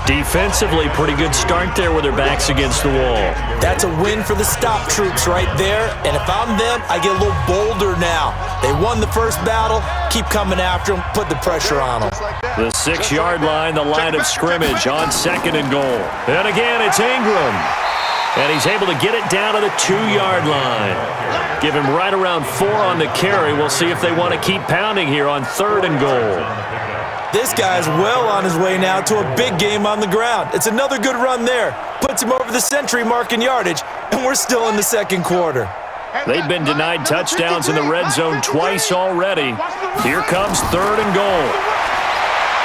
Defensively, pretty good start there with their backs against the wall. That's a win for the stop troops right there. And if I'm them, I get a little bolder now. They won the first battle. Keep coming after them. Put the pressure on them. The 6-yard line, the line of scrimmage on 2nd and goal. And again, it's Ingram. And he's able to get it down to the 2-yard line. Give him right around 4 on the carry. We'll see if they want to keep pounding here on 3rd and goal. This guy's well on his way now to a big game on the ground. It's another good run there. Puts him over the century mark in yardage, and we're still in the 2nd quarter. They've been denied touchdowns in the red zone twice already. Here comes 3rd and goal.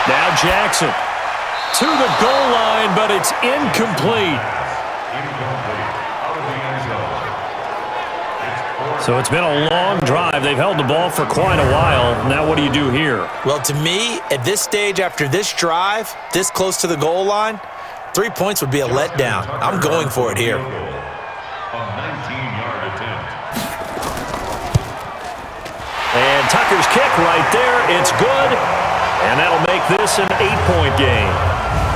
Now Jackson to the goal line, but it's incomplete. So it's been a long drive. They've held the ball for quite a while. Now what do you do here? Well, to me, at this stage, after this drive, this close to the goal line, 3 points would be a letdown. I'm going for it here. A 19-yard attempt. And Tucker's kick right there. It's good. And that'll make this an 8-point game.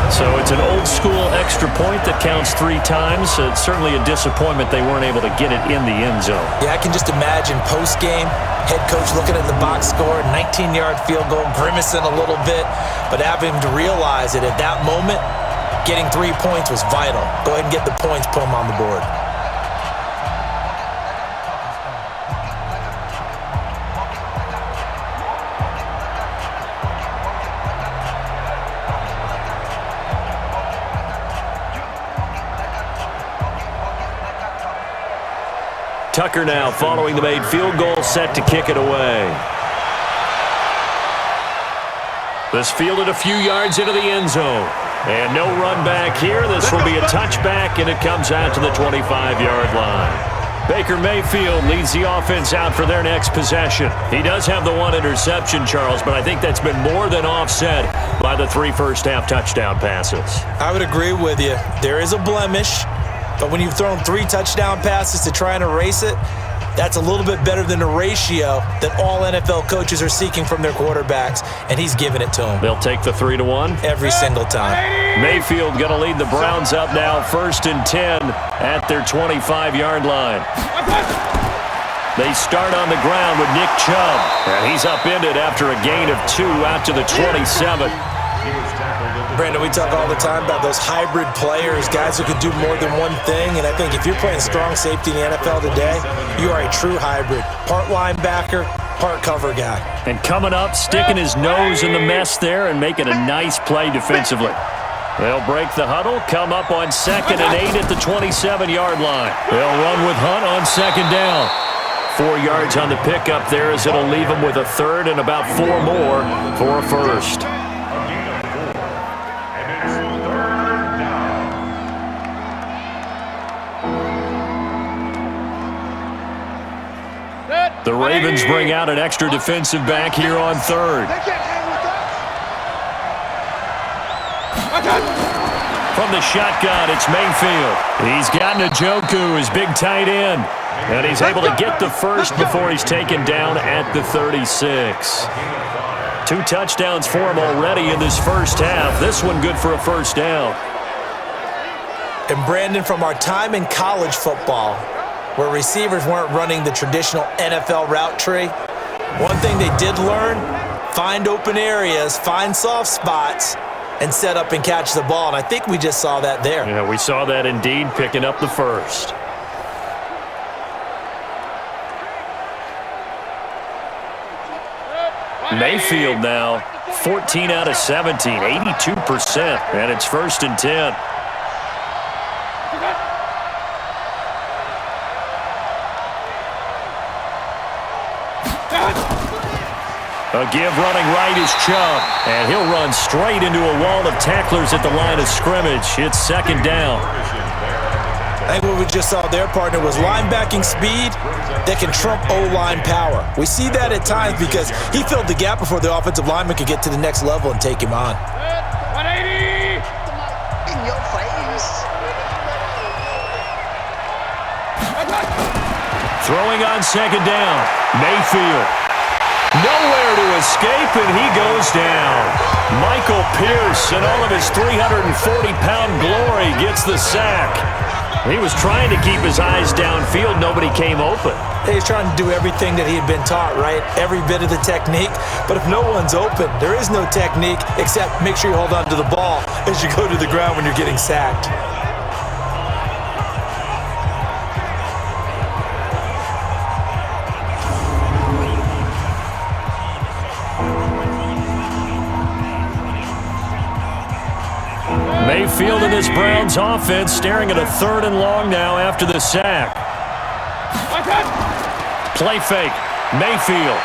So it's an old-school extra point that counts 3 times. It's certainly a disappointment they weren't able to get it in the end zone. Yeah, I can just imagine post-game, head coach looking at the box score, 19-yard field goal, grimacing a little bit, but having to realize that at that moment, getting 3 points was vital. Go ahead and get the points, put them on the board. Tucker now following the made field goal, set to kick it away. This fielded a few yards into the end zone. And no run back here. This will be a touchback, and it comes out to the 25-yard line. Baker Mayfield leads the offense out for their next possession. He does have the 1 interception, Charles, but I think that's been more than offset by the 3 first-half touchdown passes. I would agree with you. There is a blemish. But when you've thrown 3 touchdown passes to try and erase it, that's a little bit better than the ratio that all NFL coaches are seeking from their quarterbacks, and he's giving it to them. They'll take the 3-1 every single time. Mayfield going to lead the Browns up now, 1st and 10 at their 25-yard line. They start on the ground with Nick Chubb, and he's upended after a gain of 2 out to the 27. Brandon, we talk all the time about those hybrid players, guys who could do more than one thing, and I think if you're playing strong safety in the NFL today, you are a true hybrid. Part linebacker, part cover guy. And coming up, sticking his nose in the mess there and making a nice play defensively. They'll break the huddle, come up on 2nd and 8 at the 27-yard line. They'll run with Hunt on 2nd down. 4 yards on the pickup there as it'll leave them with a 3rd and about 4 more for a first. The Ravens bring out an extra defensive back here on 3rd. From the shotgun, it's Mayfield. He's got Njoku, his big tight end. And he's able to get the first before he's taken down at the 36. 2 touchdowns for him already in this first half. This one good for a first down. And Brandon, from our time in college football, where receivers weren't running the traditional NFL route tree, one thing they did learn, find open areas, find soft spots, and set up and catch the ball. And I think we just saw that there. Yeah, we saw that indeed, picking up the first. Mayfield now, 14 out of 17, 82%, and it's 1st and 10. A give running right is Chubb, and he'll run straight into a wall of tacklers at the line of scrimmage. It's 2nd down. I think what we just saw there, partner, was linebacking speed that can trump O-line power. We see that at times because he filled the gap before the offensive lineman could get to the next level and take him on. 180! In your face. Throwing on 2nd down, Mayfield. Nowhere to escape, and he goes down. Michael Pierce, in all of his 340-pound glory, gets the sack. He was trying to keep his eyes downfield. Nobody came open. He's trying to do everything that he had been taught, right? Every bit of the technique. But if no one's open, there is no technique except make sure you hold on to the ball as you go to the ground when you're getting sacked. Mayfield in this Browns offense staring at a 3rd and long now after the sack. Play fake, Mayfield.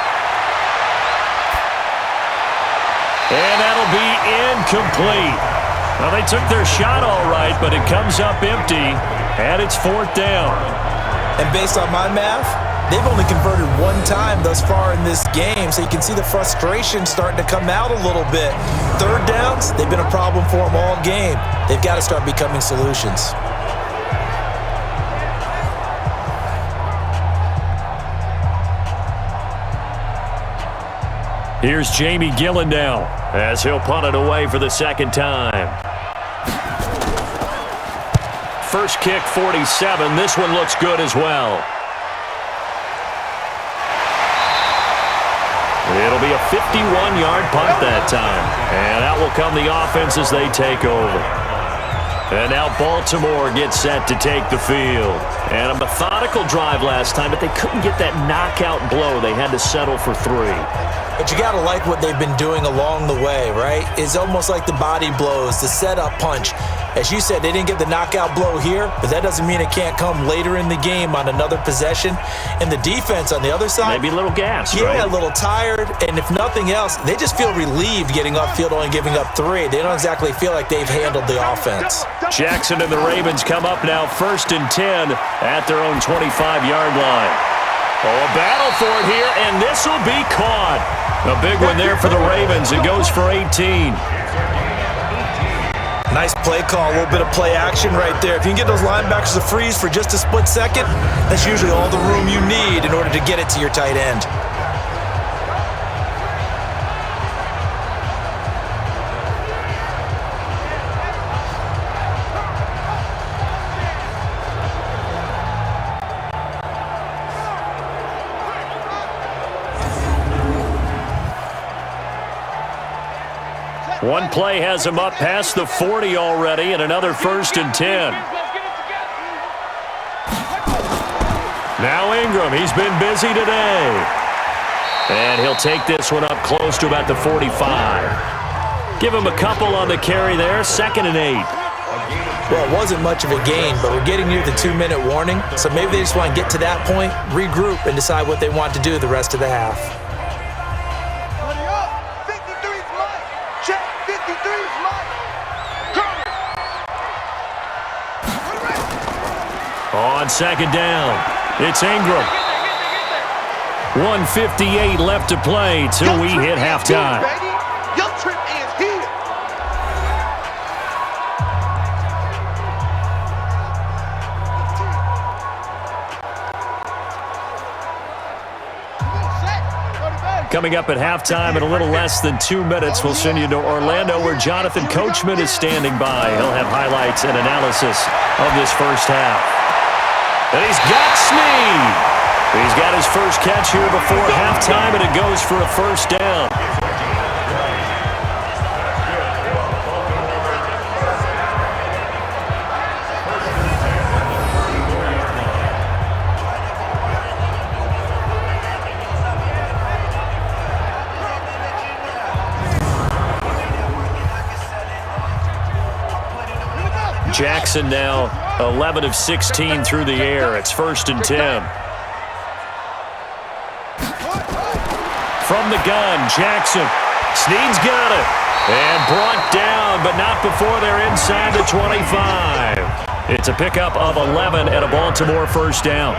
And that'll be incomplete. Well, they took their shot all right, but it comes up empty, and it's 4th down. And based on my math, they've only converted 1 time thus far in this game, so you can see the frustration starting to come out a little bit. 3rd downs, they've been a problem for them all game. They've got to start becoming solutions. Here's Jamie Gillen now, as he'll punt it away for the 2nd time. First kick, 47. This one looks good as well. It'll be a 51-yard punt that time. And out will come the offense as they take over. And now Baltimore gets set to take the field. And a methodical drive last time, but they couldn't get that knockout blow. They had to settle for 3. But you got to like what they've been doing along the way, right? It's almost like the body blows, the setup punch. As you said, they didn't get the knockout blow here, but that doesn't mean it can't come later in the game on another possession. And the defense on the other side, maybe a little gas, yeah, right? a little tired. And if nothing else, they just feel relieved getting upfield, only giving up 3. They don't exactly feel like they've handled the offense. Jackson and the Ravens come up now 1st and 10 at their own 25-yard line. Oh, a battle for it here, and this will be caught. A big one there for the Ravens. It goes for 18. Nice play call, a little bit of play action right there. If you can get those linebackers to freeze for just a split second, that's usually all the room you need in order to get it to your tight end. One play has him up past the 40 already, and another 1st and 10. Now Ingram, he's been busy today. And he'll take this one up close to about the 45. Give him a couple on the carry there, 2nd and 8. Well, it wasn't much of a gain, but we're getting near the 2-minute warning, so maybe they just want to get to that point, regroup, and decide what they want to do the rest of the half. On 2nd down, it's Ingram. 1:58 left to play till we hit halftime. Your trip is here. Set. Go to base. Coming up at halftime in a little less than 2 minutes, we'll send you to Orlando where Jonathan Coachman is standing by. He'll have highlights and analysis of this first half. And he's got Snead. He's got his first catch here before halftime, and it goes for a first down. Jackson now 11 of 16 through the air. It's 1st and 10. From the gun, Jackson. Snead's got it. And brought down, but not before they're inside the 25. It's a pickup of 11 at a Baltimore first down.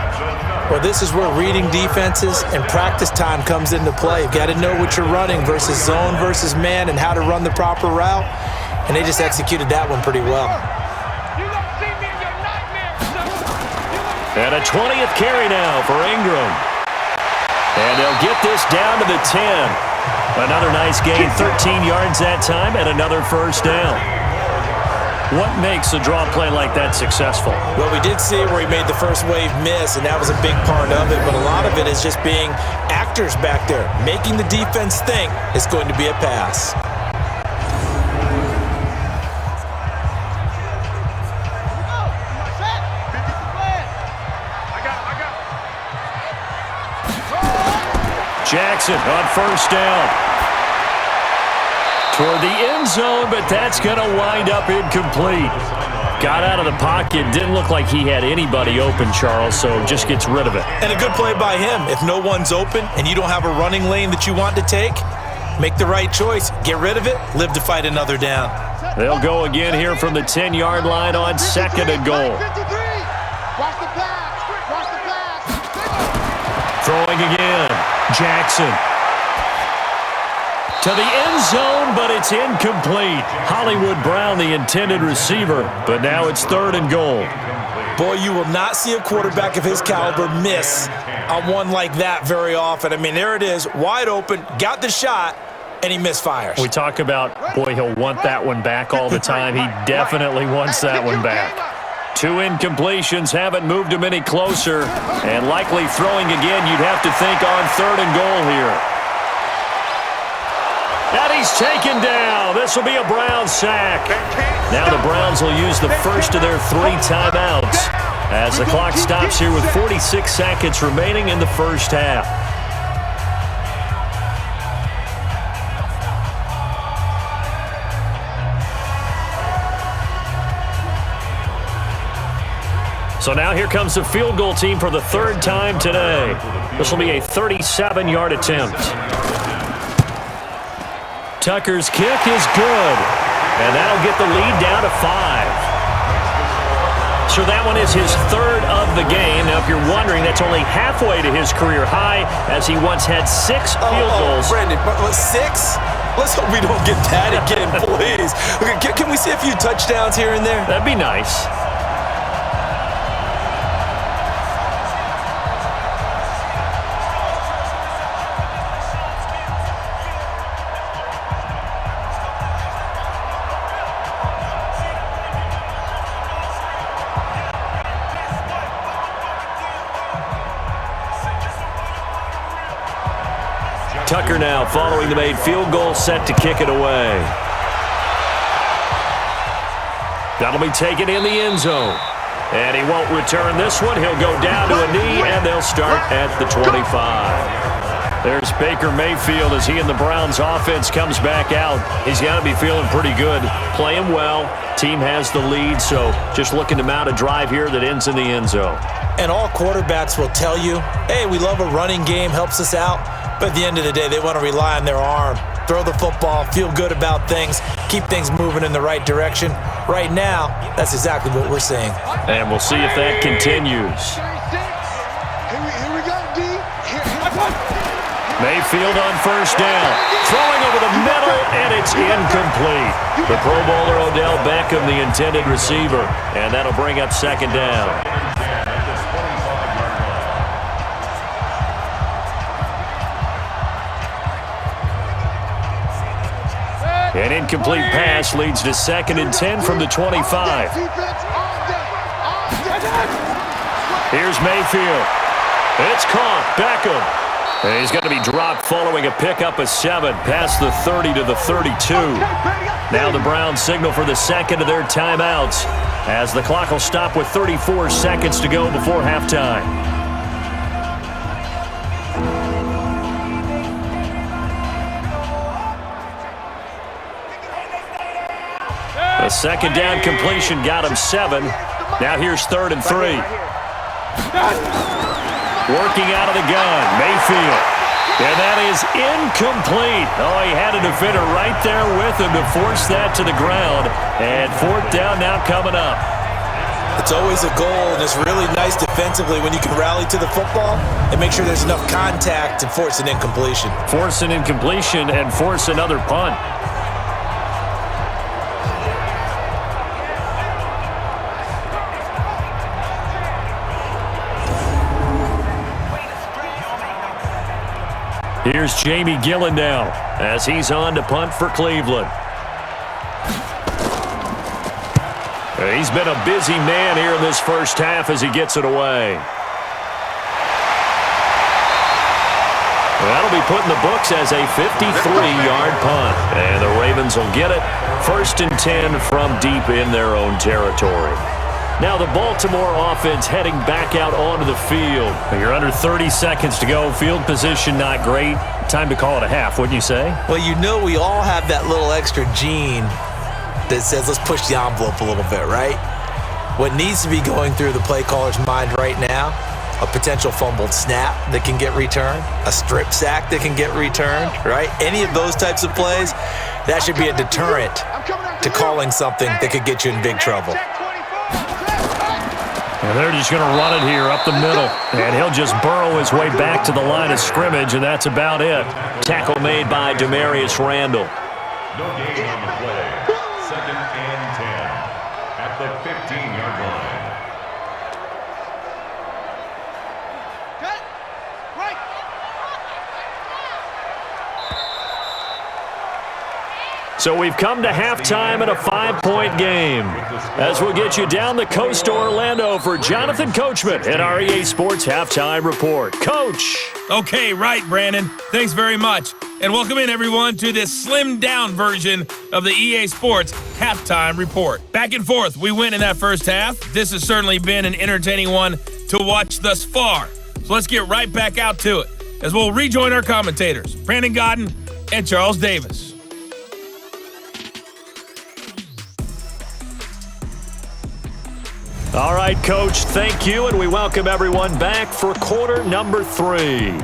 Well, this is where reading defenses and practice time comes into play. You've got to know what you're running versus zone versus man and how to run the proper route. And they just executed that one pretty well. And a 20th carry now for Ingram. And they'll get this down to the 10. Another nice gain, 13 yards that time, and another first down. What makes a draw play like that successful? Well, we did see where he made the first wave miss, and that was a big part of it. But a lot of it is just being actors back there, making the defense think it's going to be a pass. Jackson on first down. Toward the end zone, but that's going to wind up incomplete. Got out of the pocket. Didn't look like he had anybody open, Charles, so just gets rid of it. And a good play by him. If no one's open and you don't have a running lane that you want to take, make the right choice. Get rid of it. Live to fight another down. They'll go again here from the 10-yard line on 2nd and goal. Throwing again. Jackson. To the end zone, but it's incomplete. Hollywood Brown, the intended receiver, but now it's 3rd and goal. Boy, you will not see a quarterback of his caliber miss on one like that very often. I mean, there it is, wide open, got the shot, and he misfires. We talk about, boy, he'll want that one back all the time. He definitely wants that one back. 2 incompletions haven't moved him any closer, and likely throwing again, you'd have to think on 3rd and goal here. And he's taken down. This will be a Browns sack. Now the Browns will use the first of their 3 timeouts as the clock stops here with 46 seconds remaining in the first half. So now here comes the field goal team for the 3rd time today. This will be a 37-yard attempt. Tucker's kick is good, and that'll get the lead down to 5. So that one is his 3rd of the game. Now, if you're wondering, that's only halfway to his career high, as he once had 6 field goals. Brandon, but 6? Let's hope we don't get that again, please. Can we see a few touchdowns here and there? That'd be nice. Tucker now following the made field goal, set to kick it away. That'll be taken in the end zone. And he won't return this one. He'll go down to a knee, and they'll start at the 25. There's Baker Mayfield as he and the Browns offense comes back out. He's got to be feeling pretty good, playing well. Team has the lead, so just looking to mount a drive here that ends in the end zone. And all quarterbacks will tell you, hey, we love a running game, helps us out. But at the end of the day, they want to rely on their arm, throw the football, feel good about things, keep things moving in the right direction. Right now, that's exactly what we're seeing. And we'll see if that continues. Here we go, D. Mayfield on first down. Throwing over the middle, and it's incomplete. The Pro Bowler Odell Beckham, the intended receiver. And that'll bring up 2nd down. An incomplete pass leads to 2nd and 10 from the 25. Here's Mayfield. It's caught. Beckham. And he's going to be dropped following a pickup of 7 past the 30 to the 32. Now the Browns signal for the second of their timeouts as the clock will stop with 34 seconds to go before halftime. A second down completion got him 7. Now here's 3rd and 3. Working out of the gun, Mayfield. And that is incomplete. Oh, he had a defender right there with him to force that to the ground. And 4th down now coming up. It's always a goal, and it's really nice defensively when you can rally to the football and make sure there's enough contact to force an incompletion. Force an incompletion and force another punt. Here's Jamie Gillen now as he's on to punt for Cleveland. He's been a busy man here in this first half as he gets it away. That'll be put in the books as a 53-yard punt. And the Ravens will get it. 1st and 10 from deep in their own territory. Now the Baltimore offense heading back out onto the field. You're under 30 seconds to go. Field position not great. Time to call it a half, wouldn't you say? Well, you know we all have that little extra gene that says let's push the envelope a little bit, right? What needs to be going through the play caller's mind right now, a potential fumbled snap that can get returned, a strip sack that can get returned, right? Any of those types of plays, that should be a deterrent to calling something that could get you in big trouble. And they're just going to run it here up the middle. And he'll just burrow his way back to the line of scrimmage, and that's about it. Tackle made by Demarius Randall. No gain on the play. 2nd and 10 at the 15-yard line. So we've come to halftime in a 5-point game. As we'll get you down the coast to Orlando for Jonathan Coachman at our EA Sports Halftime Report. Coach! Okay, right, Brandon. Thanks very much. And welcome in, everyone, to this slimmed-down version of the EA Sports Halftime Report. Back and forth, we win in that first half. This has certainly been an entertaining one to watch thus far. So let's get right back out to it as we'll rejoin our commentators, Brandon Godden and Charles Davis. All right, Coach, thank you, and we welcome everyone back for quarter number 3.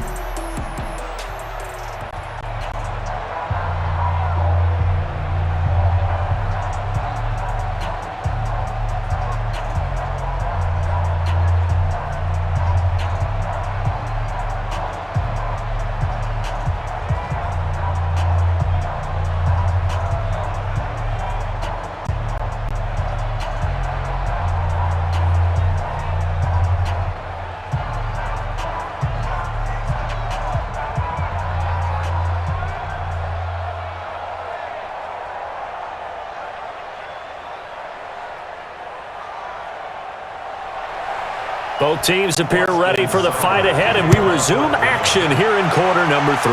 Both teams appear ready for the fight ahead, and we resume action here in quarter number 3.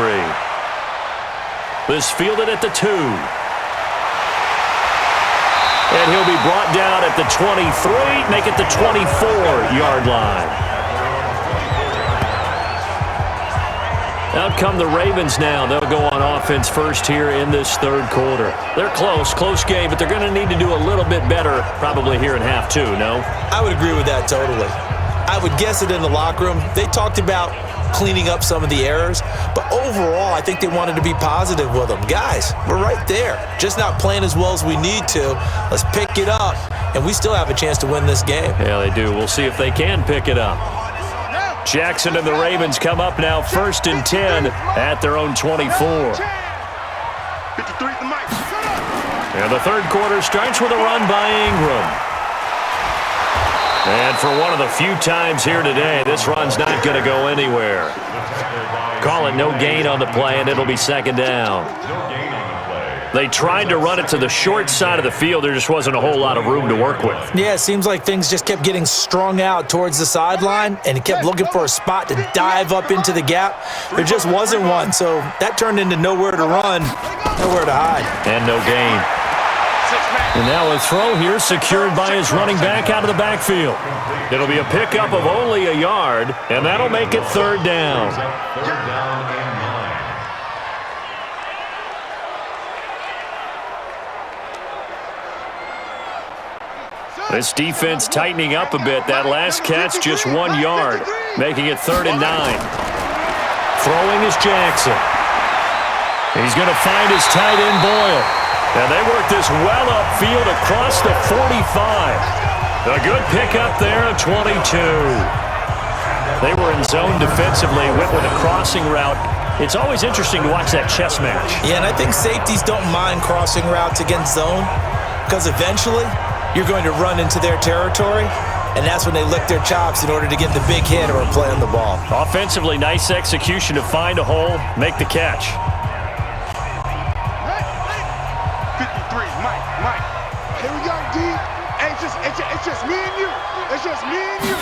This fielded at the 2. And he'll be brought down at the 23, make it the 24-yard line. Out come the Ravens now. They'll go on offense first here in this third quarter. They're close game, but they're going to need to do a little bit better probably here in half 2, no? I would agree with that totally. I would guess it in the locker room. They talked about cleaning up some of the errors, but overall, I think they wanted to be positive with them. Guys, we're right there. Just not playing as well as we need to. Let's pick it up, and we still have a chance to win this game. Yeah, they do. We'll see if they can pick it up. Jackson and the Ravens come up now 1st and 10 at their own 24. And the third quarter starts with a run by Ingram. And for one of the few times here today, this run's not going to go anywhere. Call it no gain on the play, and it'll be 2nd down. No gain on the play. They tried to run it to the short side of the field. There just wasn't a whole lot of room to work with. Yeah, it seems like things just kept getting strung out towards the sideline, and he kept looking for a spot to dive up into the gap. There just wasn't one, so that turned into nowhere to run, nowhere to hide. And no gain. And now a throw here secured by his running back out of the backfield. It'll be a pickup of only a yard, and that'll make it third down. Third down and 9. This defense tightening up a bit. That last catch just 1 yard, making it 3rd and 9. Throwing is Jackson. He's going to find his tight end Boyle. And they work this well upfield across the 45. A good pickup there of 22. They were in zone defensively, went with a crossing route. It's always interesting to watch that chess match. Yeah, and I think safeties don't mind crossing routes against zone because eventually you're going to run into their territory, and that's when they lick their chops in order to get the big hit or a play on the ball. Offensively, nice execution to find a hole, make the catch. 53, Mike. Here we go, D. Hey, it's just me and you. It's just me and you.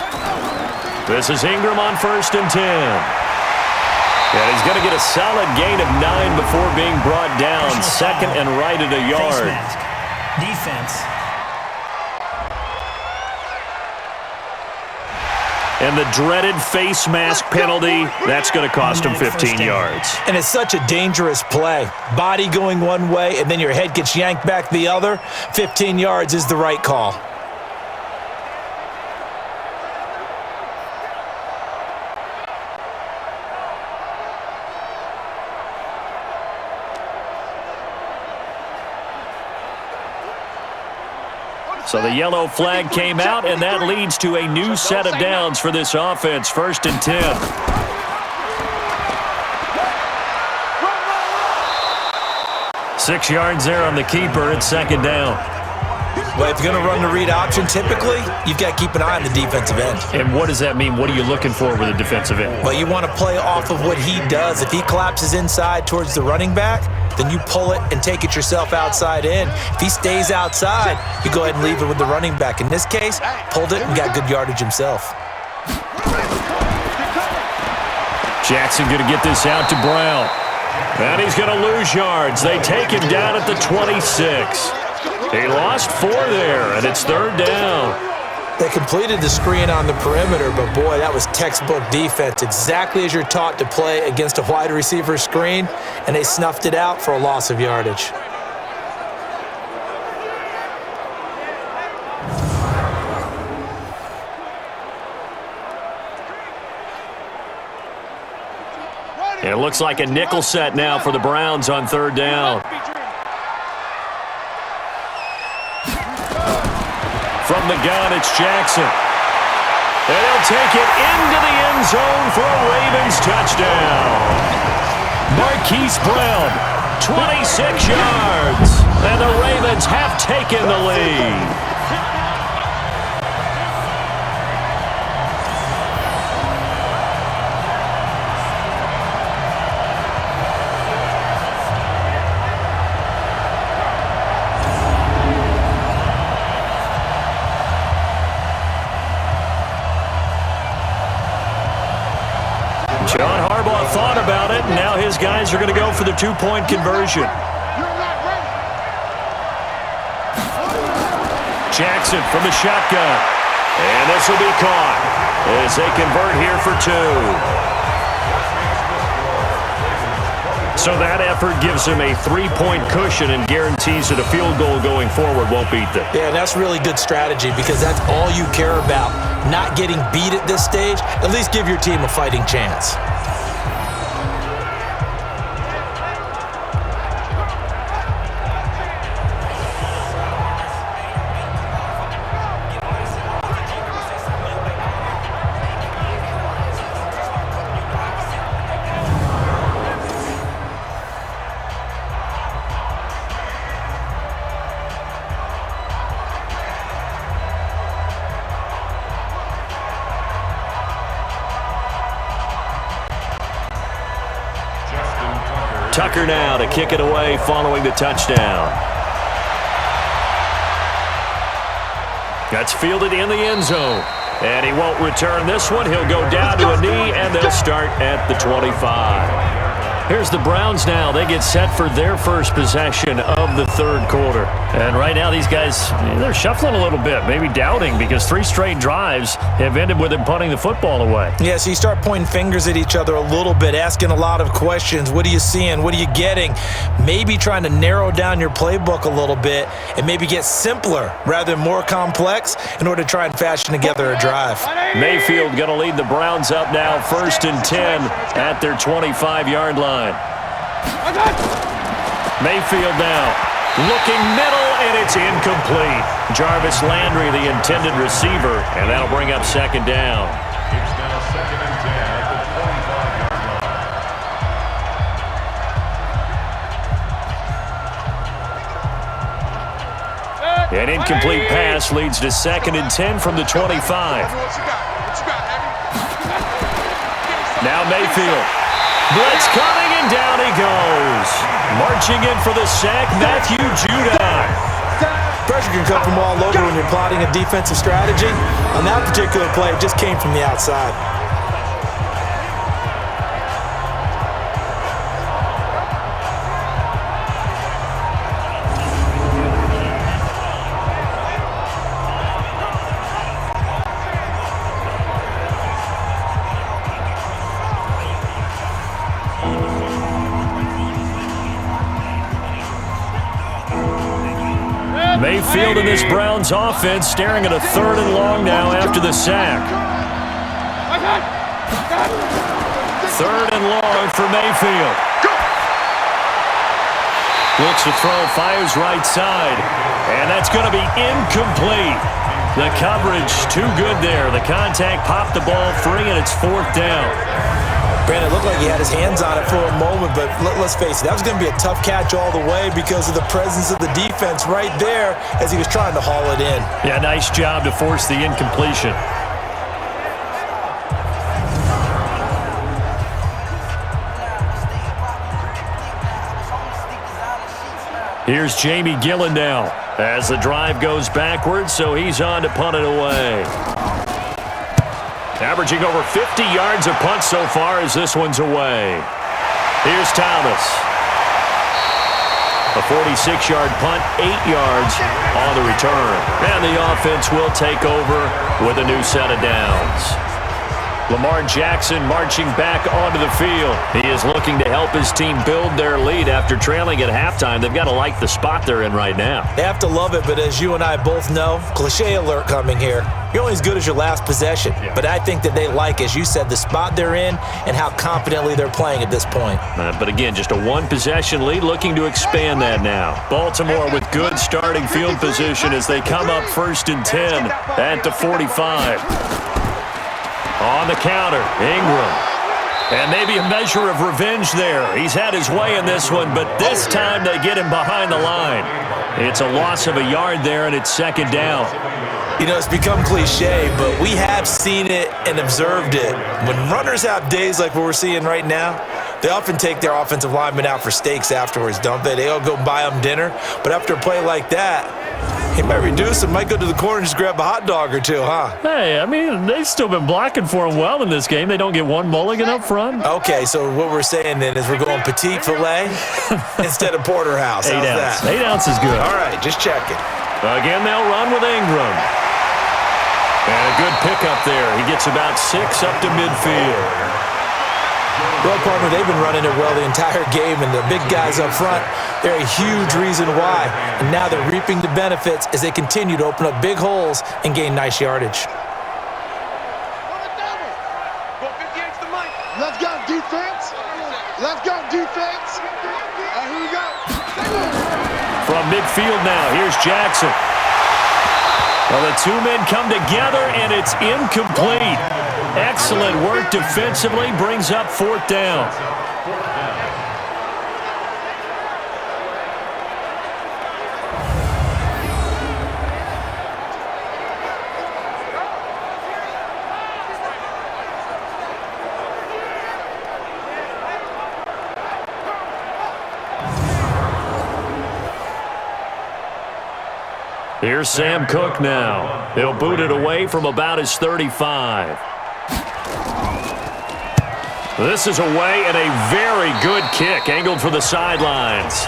This is Ingram on 1st and 10. And he's going to get a solid gain of 9 before being brought down. 2nd and right at a yard. Face mask. Defense. And the dreaded face mask penalty, that's going to cost him 15 yards. And it's such a dangerous play. Body going one way, and then your head gets yanked back the other. 15 yards is the right call. So the yellow flag came out, and that leads to a new set of downs for this offense. 1st and 10. Six yards there on the keeper at 2nd down. Well, if you're going to run the read option, typically, you've got to keep an eye on the defensive end. And what does that mean? What are you looking for with a defensive end? Well, you want to play off of what he does. If he collapses inside towards the running back, then you pull it and take it yourself outside in. If he stays outside, you go ahead and leave it with the running back. In this case, pulled it and got good yardage himself. Jackson going to get this out to Brown. And he's going to lose yards. They take him down at the 26. He lost 4 there, and it's 3rd down. They completed the screen on the perimeter, but boy, that was textbook defense. Exactly as you're taught to play against a wide receiver screen, and they snuffed it out for a loss of yardage. And it looks like a nickel set now for the Browns on 3rd down. From the gun, it's Jackson. And he'll take it into the end zone for a Ravens touchdown. Marquise Brown, 26 yards. And the Ravens have taken the lead. John Harbaugh thought about it, and now his guys are going to go for the 2-point conversion. Jackson from the shotgun. And this will be caught as they convert here for 2. So that effort gives him a 3-point cushion and guarantees that a field goal going forward won't beat them. Yeah, that's really good strategy because that's all you care about. Not getting beat at this stage, at least give your team a fighting chance. Tucker now to kick it away following the touchdown. That's fielded in the end zone. And he won't return this one. He'll go down to a knee, and they'll start at the 25. Here's the Browns now. They get set for their first possession of the third quarter. And right now these guys, they're shuffling a little bit, maybe doubting, because 3 straight drives have ended with them punting the football away. Yeah, so you start pointing fingers at each other a little bit, asking a lot of questions. What are you seeing? What are you getting? Maybe trying to narrow down your playbook a little bit and maybe get simpler rather than more complex in order to try and fashion together a drive. Mayfield going to lead the Browns up now, 1st and 10 at their 25-yard line. Mayfield now looking middle, and it's incomplete. Jarvis Landry, the intended receiver, and that'll bring up 2nd down. It's now 2nd and 10 at the 25-yard line. An incomplete pass leads to 2nd and 10 from the 25. Now Mayfield. Blitz coming, and down he goes. Marching in for the sack, Matthew Judon. Pressure can come from all over when you're plotting a defensive strategy. On that particular play, it just came from the outside. Mayfield and this Browns offense staring at a 3rd and long now after the sack. 3rd and long for Mayfield. Looks to throw, fires right side, and that's going to be incomplete. The coverage too good there. The contact popped the ball free, and it's 4th down. Brandon, it looked like he had his hands on it for a moment, but let's face it, that was going to be a tough catch all the way because of the presence of the defense right there as he was trying to haul it in. Yeah, nice job to force the incompletion. Here's Jamie Gillen now as the drive goes backwards, so he's on to punt it away. Averaging over 50 yards a punt so far as this one's away. Here's Thomas. A 46-yard punt, 8 yards on the return. And the offense will take over with a new set of downs. Lamar Jackson marching back onto the field. He is looking to help his team build their lead after trailing at halftime. They've got to like the spot they're in right now. They have to love it, but as you and I both know, cliche alert coming here. You're only as good as your last possession. But I think that they like, as you said, the spot they're in and how confidently they're playing at this point. But again, just a 1-possession lead, looking to expand that now. Baltimore with good starting field position as they come up 1st and 10 at the 45. On the counter, Ingram. And maybe a measure of revenge there. He's had his way in this one, but this time they get him behind the line. It's a loss of a yard there, and it's 2nd down. You know, it's become cliche, but we have seen it and observed it. When runners have days like what we're seeing right now, they often take their offensive linemen out for steaks afterwards, don't they? They all go buy them dinner. But after a play like that, he might reduce and might go to the corner and just grab a hot dog or two, huh? Hey, I mean, they've still been blocking for him well in this game. They don't get one mulligan up front. Okay, so what we're saying then is we're going petite filet instead of porterhouse. 8 How's ounce. that? 8 ounce is good. All right, just checking. Again, they'll run with Ingram. And a good pickup there. He gets about 6 up to midfield. Well, partner, they've been running it well the entire game, and the big guys up front, they're a huge reason why. And now they're reaping the benefits as they continue to open up big holes and gain nice yardage. Let's go, defense. Let's go, defense. Here we go. From midfield now, here's Jackson. Well, the 2 men come together, and it's incomplete. Excellent work defensively, brings up 4th down. Here's Sam Cook now. He'll boot it away from about his 35. This is away and a very good kick angled for the sidelines.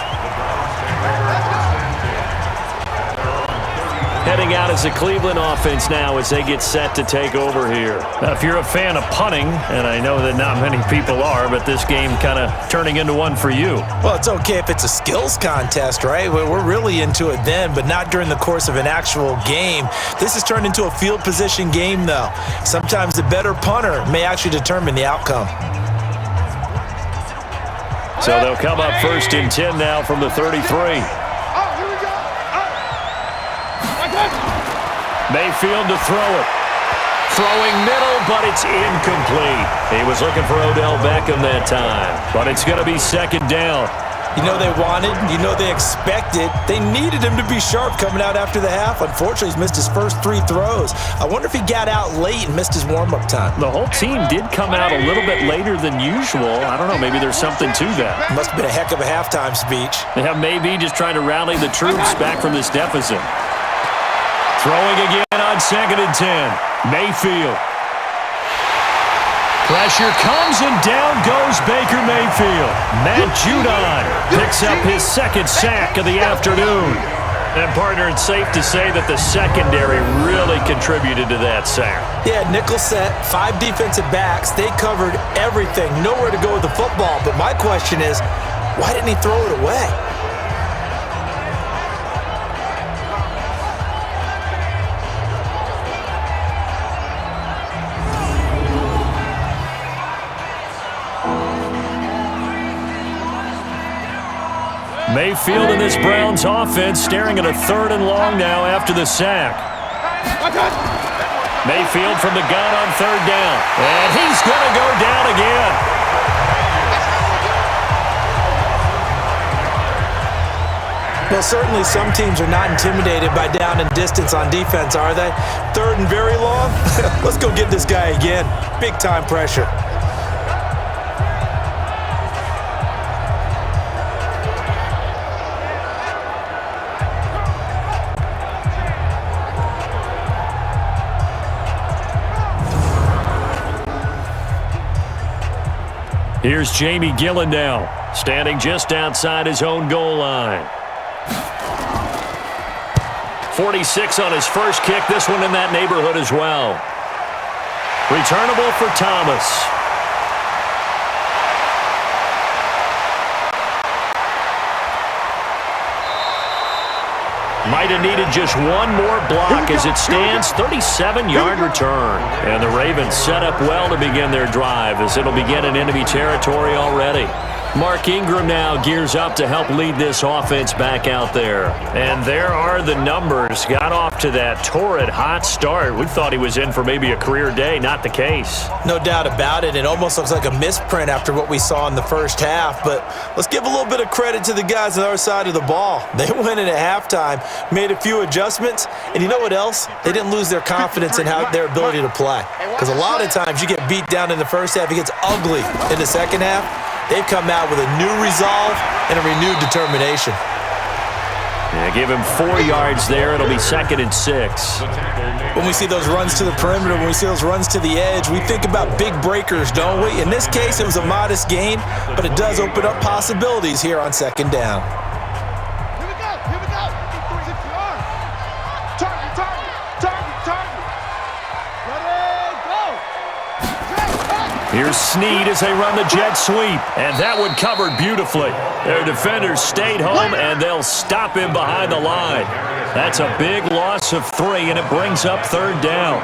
Heading out as the Cleveland offense now as they get set to take over here. Now, if you're a fan of punting, and I know that not many people are, but this game kind of turning into one for you. Well, it's okay if it's a skills contest, right? We're really into it then, but not during the course of an actual game. This has turned into a field position game, though. Sometimes the better punter may actually determine the outcome. So they'll come up 1st and 10 now from the 33. Mayfield to throw it. Throwing middle, but it's incomplete. He was looking for Odell Beckham that time, but it's going to be 2nd down. You know they wanted, you know they expected. They needed him to be sharp coming out after the half. Unfortunately, he's missed his first 3 throws. I wonder if he got out late and missed his warm-up time. The whole team did come out a little bit later than usual. I don't know, maybe there's something to that. Must have been a heck of a halftime speech. Yeah, maybe just trying to rally the troops back from this deficit. Throwing again on 2nd and 10. Mayfield. Pressure comes and down goes Baker Mayfield. Matt Judon picks up his 2nd sack of the afternoon. And, partner, it's safe to say that the secondary really contributed to that sack. Yeah, nickel set, 5 defensive backs. They covered everything. Nowhere to go with the football. But my question is, why didn't he throw it away? Mayfield in this Browns offense staring at a 3rd and long now after the sack. Mayfield from the gun on 3rd down. And he's going to go down again. Well, certainly some teams are not intimidated by down and distance on defense, are they? 3rd and very long? Let's go get this guy again. Big-time pressure. Here's Jamie Gillen now, standing just outside his own goal line. 46 on his first kick, this one in that neighborhood as well. Returnable for Thomas. Might have needed just one more block as it stands, 37-yard return. And the Ravens set up well to begin their drive as it'll begin in enemy territory already. Mark Ingram now gears up to help lead this offense back out there. And there are the numbers. Got off to that torrid hot start. We thought he was in for maybe a career day. Not the case. No doubt about it. It almost looks like a misprint after what we saw in the first half. But let's give a little bit of credit to the guys on the other side of the ball. They went in at halftime, made a few adjustments, and you know what else? They didn't lose their confidence in their ability to play. Because a lot of times you get beat down in the first half, it gets ugly in the second half. They've come out with a new resolve and a renewed determination. Yeah, give him 4 yards there. It'll be 2nd and 6. When we see those runs to the perimeter, when we see those runs to the edge, we think about big breakers, don't we? In this case, it was a modest gain, but it does open up possibilities here on 2nd down. Here we go. 6 yards. Target. Ready, go. Here's Snead as they run the jet sweep, and that one covered beautifully. Their defenders stayed home, and they'll stop him behind the line. That's a big loss of 3, and it brings up 3rd down.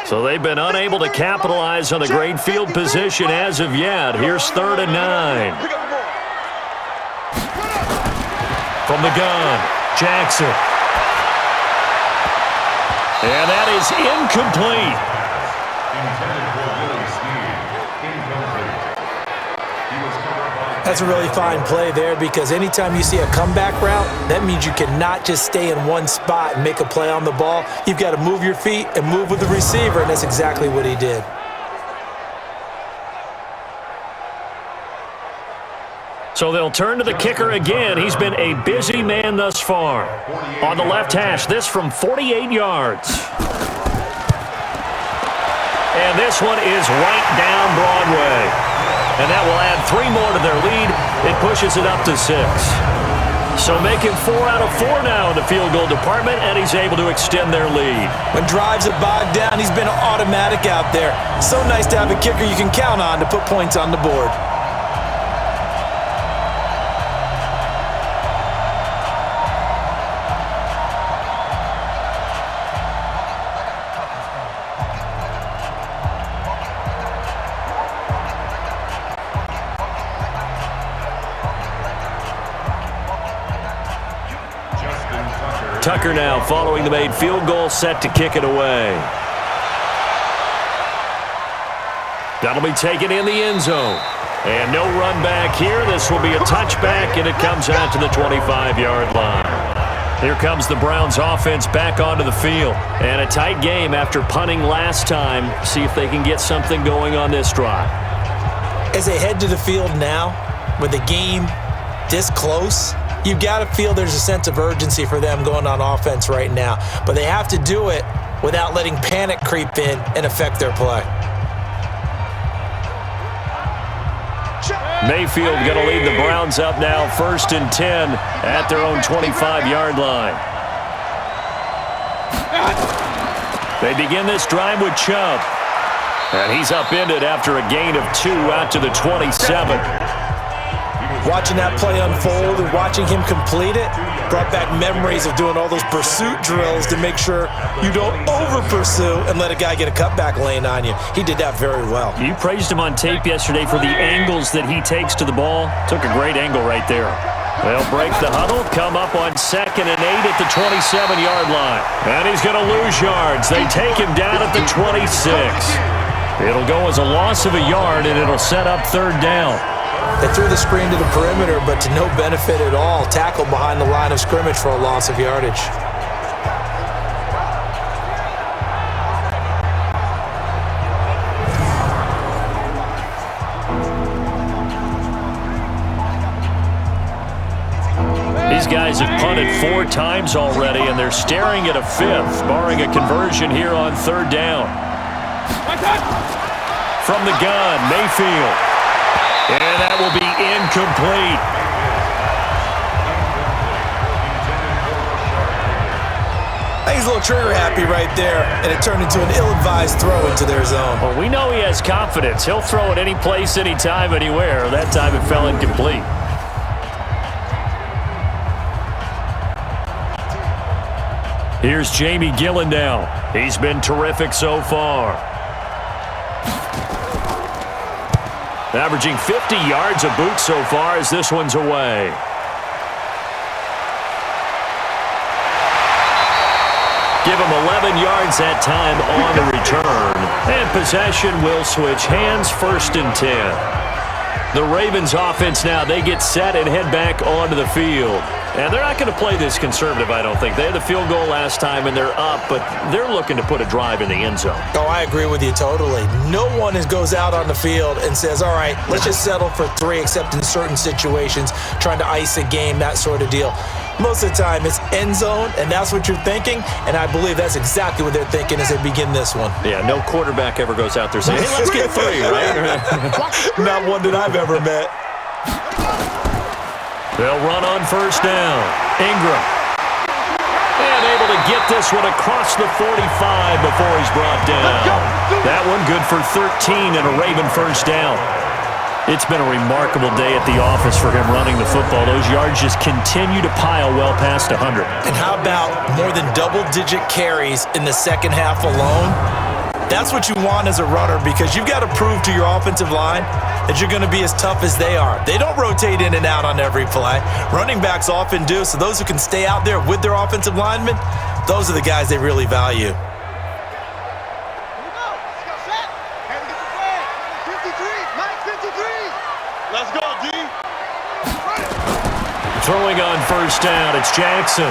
So they've been unable to capitalize on the great field position as of yet. Here's 3rd and 9. From the gun, Jackson. And that is incomplete. That's a really fine play there because anytime you see a comeback route, that means you cannot just stay in one spot and make a play on the ball. You've got to move your feet and move with the receiver, and that's exactly what he did. So they'll turn to the kicker again. He's been a busy man thus far. On the left hash, this from 48 yards. And this one is right down Broadway. And that will add 3 more to their lead. It pushes it up to 6. So making 4 out of 4 now in the field goal department, and he's able to extend their lead. When drives are bogged down, he's been automatic out there. So nice to have a kicker you can count on to put points on the board. Tucker now following the made field goal, set to kick it away. That'll be taken in the end zone. And no run back here. This will be a touchback, and it comes out to the 25-yard line. Here comes the Browns offense back onto the field. And a tight game after punting last time. See if they can get something going on this drive. As they head to the field now, with the game this close, you've got to feel there's a sense of urgency for them going on offense right now. But they have to do it without letting panic creep in and affect their play. Mayfield going to lead the Browns up now, 1st and 10 at their own 25-yard line. They begin this drive with Chubb. And he's upended after a gain of 2 out to the 27. Watching that play unfold and watching him complete it brought back memories of doing all those pursuit drills to make sure you don't over-pursue and let a guy get a cutback lane on you. He did that very well. You praised him on tape yesterday for the angles that he takes to the ball. Took a great angle right there. They'll break the huddle, come up on 2nd and 8 at the 27-yard line. And he's going to lose yards. They take him down at the 26. It'll go as a loss of a yard, and it'll set up 3rd down. They threw the screen to the perimeter, but to no benefit at all. Tackled behind the line of scrimmage for a loss of yardage. These guys have punted 4 times already, and they're staring at a 5th, barring a conversion here on 3rd down. From the gun, Mayfield. And that will be incomplete. He's a little trigger happy right there, and it turned into an ill-advised throw into their zone. Well, we know he has confidence. He'll throw it any place, anytime, anywhere. That time it fell incomplete. Here's Jamie Gillen now. He's been terrific so far. Averaging 50 yards a boot so far as this one's away. Give him 11 yards that time on the return. And possession will switch hands, 1st and 10. The Ravens offense now, they get set and head back onto the field. And they're not going to play this conservative, I don't think. They had the field goal last time, and they're up, but they're looking to put a drive in the end zone. Oh, I agree with you totally. No one goes out on the field and says, all right, let's just settle for 3, except in certain situations, trying to ice a game, that sort of deal. Most of the time, it's end zone, and that's what you're thinking, and I believe that's exactly what they're thinking as they begin this one. Yeah, no quarterback ever goes out there saying, hey, let's get 3, right? Not one that I've ever met. They'll run on 1st down. Ingram. And able to get this one across the 45 before he's brought down. That one good for 13 and a Raven 1st down. It's been a remarkable day at the office for him running the football. Those yards just continue to pile well past 100. And how about more than double-digit carries in the second half alone? That's what you want as a runner because you've got to prove to your offensive line that you're going to be as tough as they are. They don't rotate in and out on every play. Running backs often do, so those who can stay out there with their offensive linemen, those are the guys they really value. Let's go, D. Throwing on first down, it's Jackson.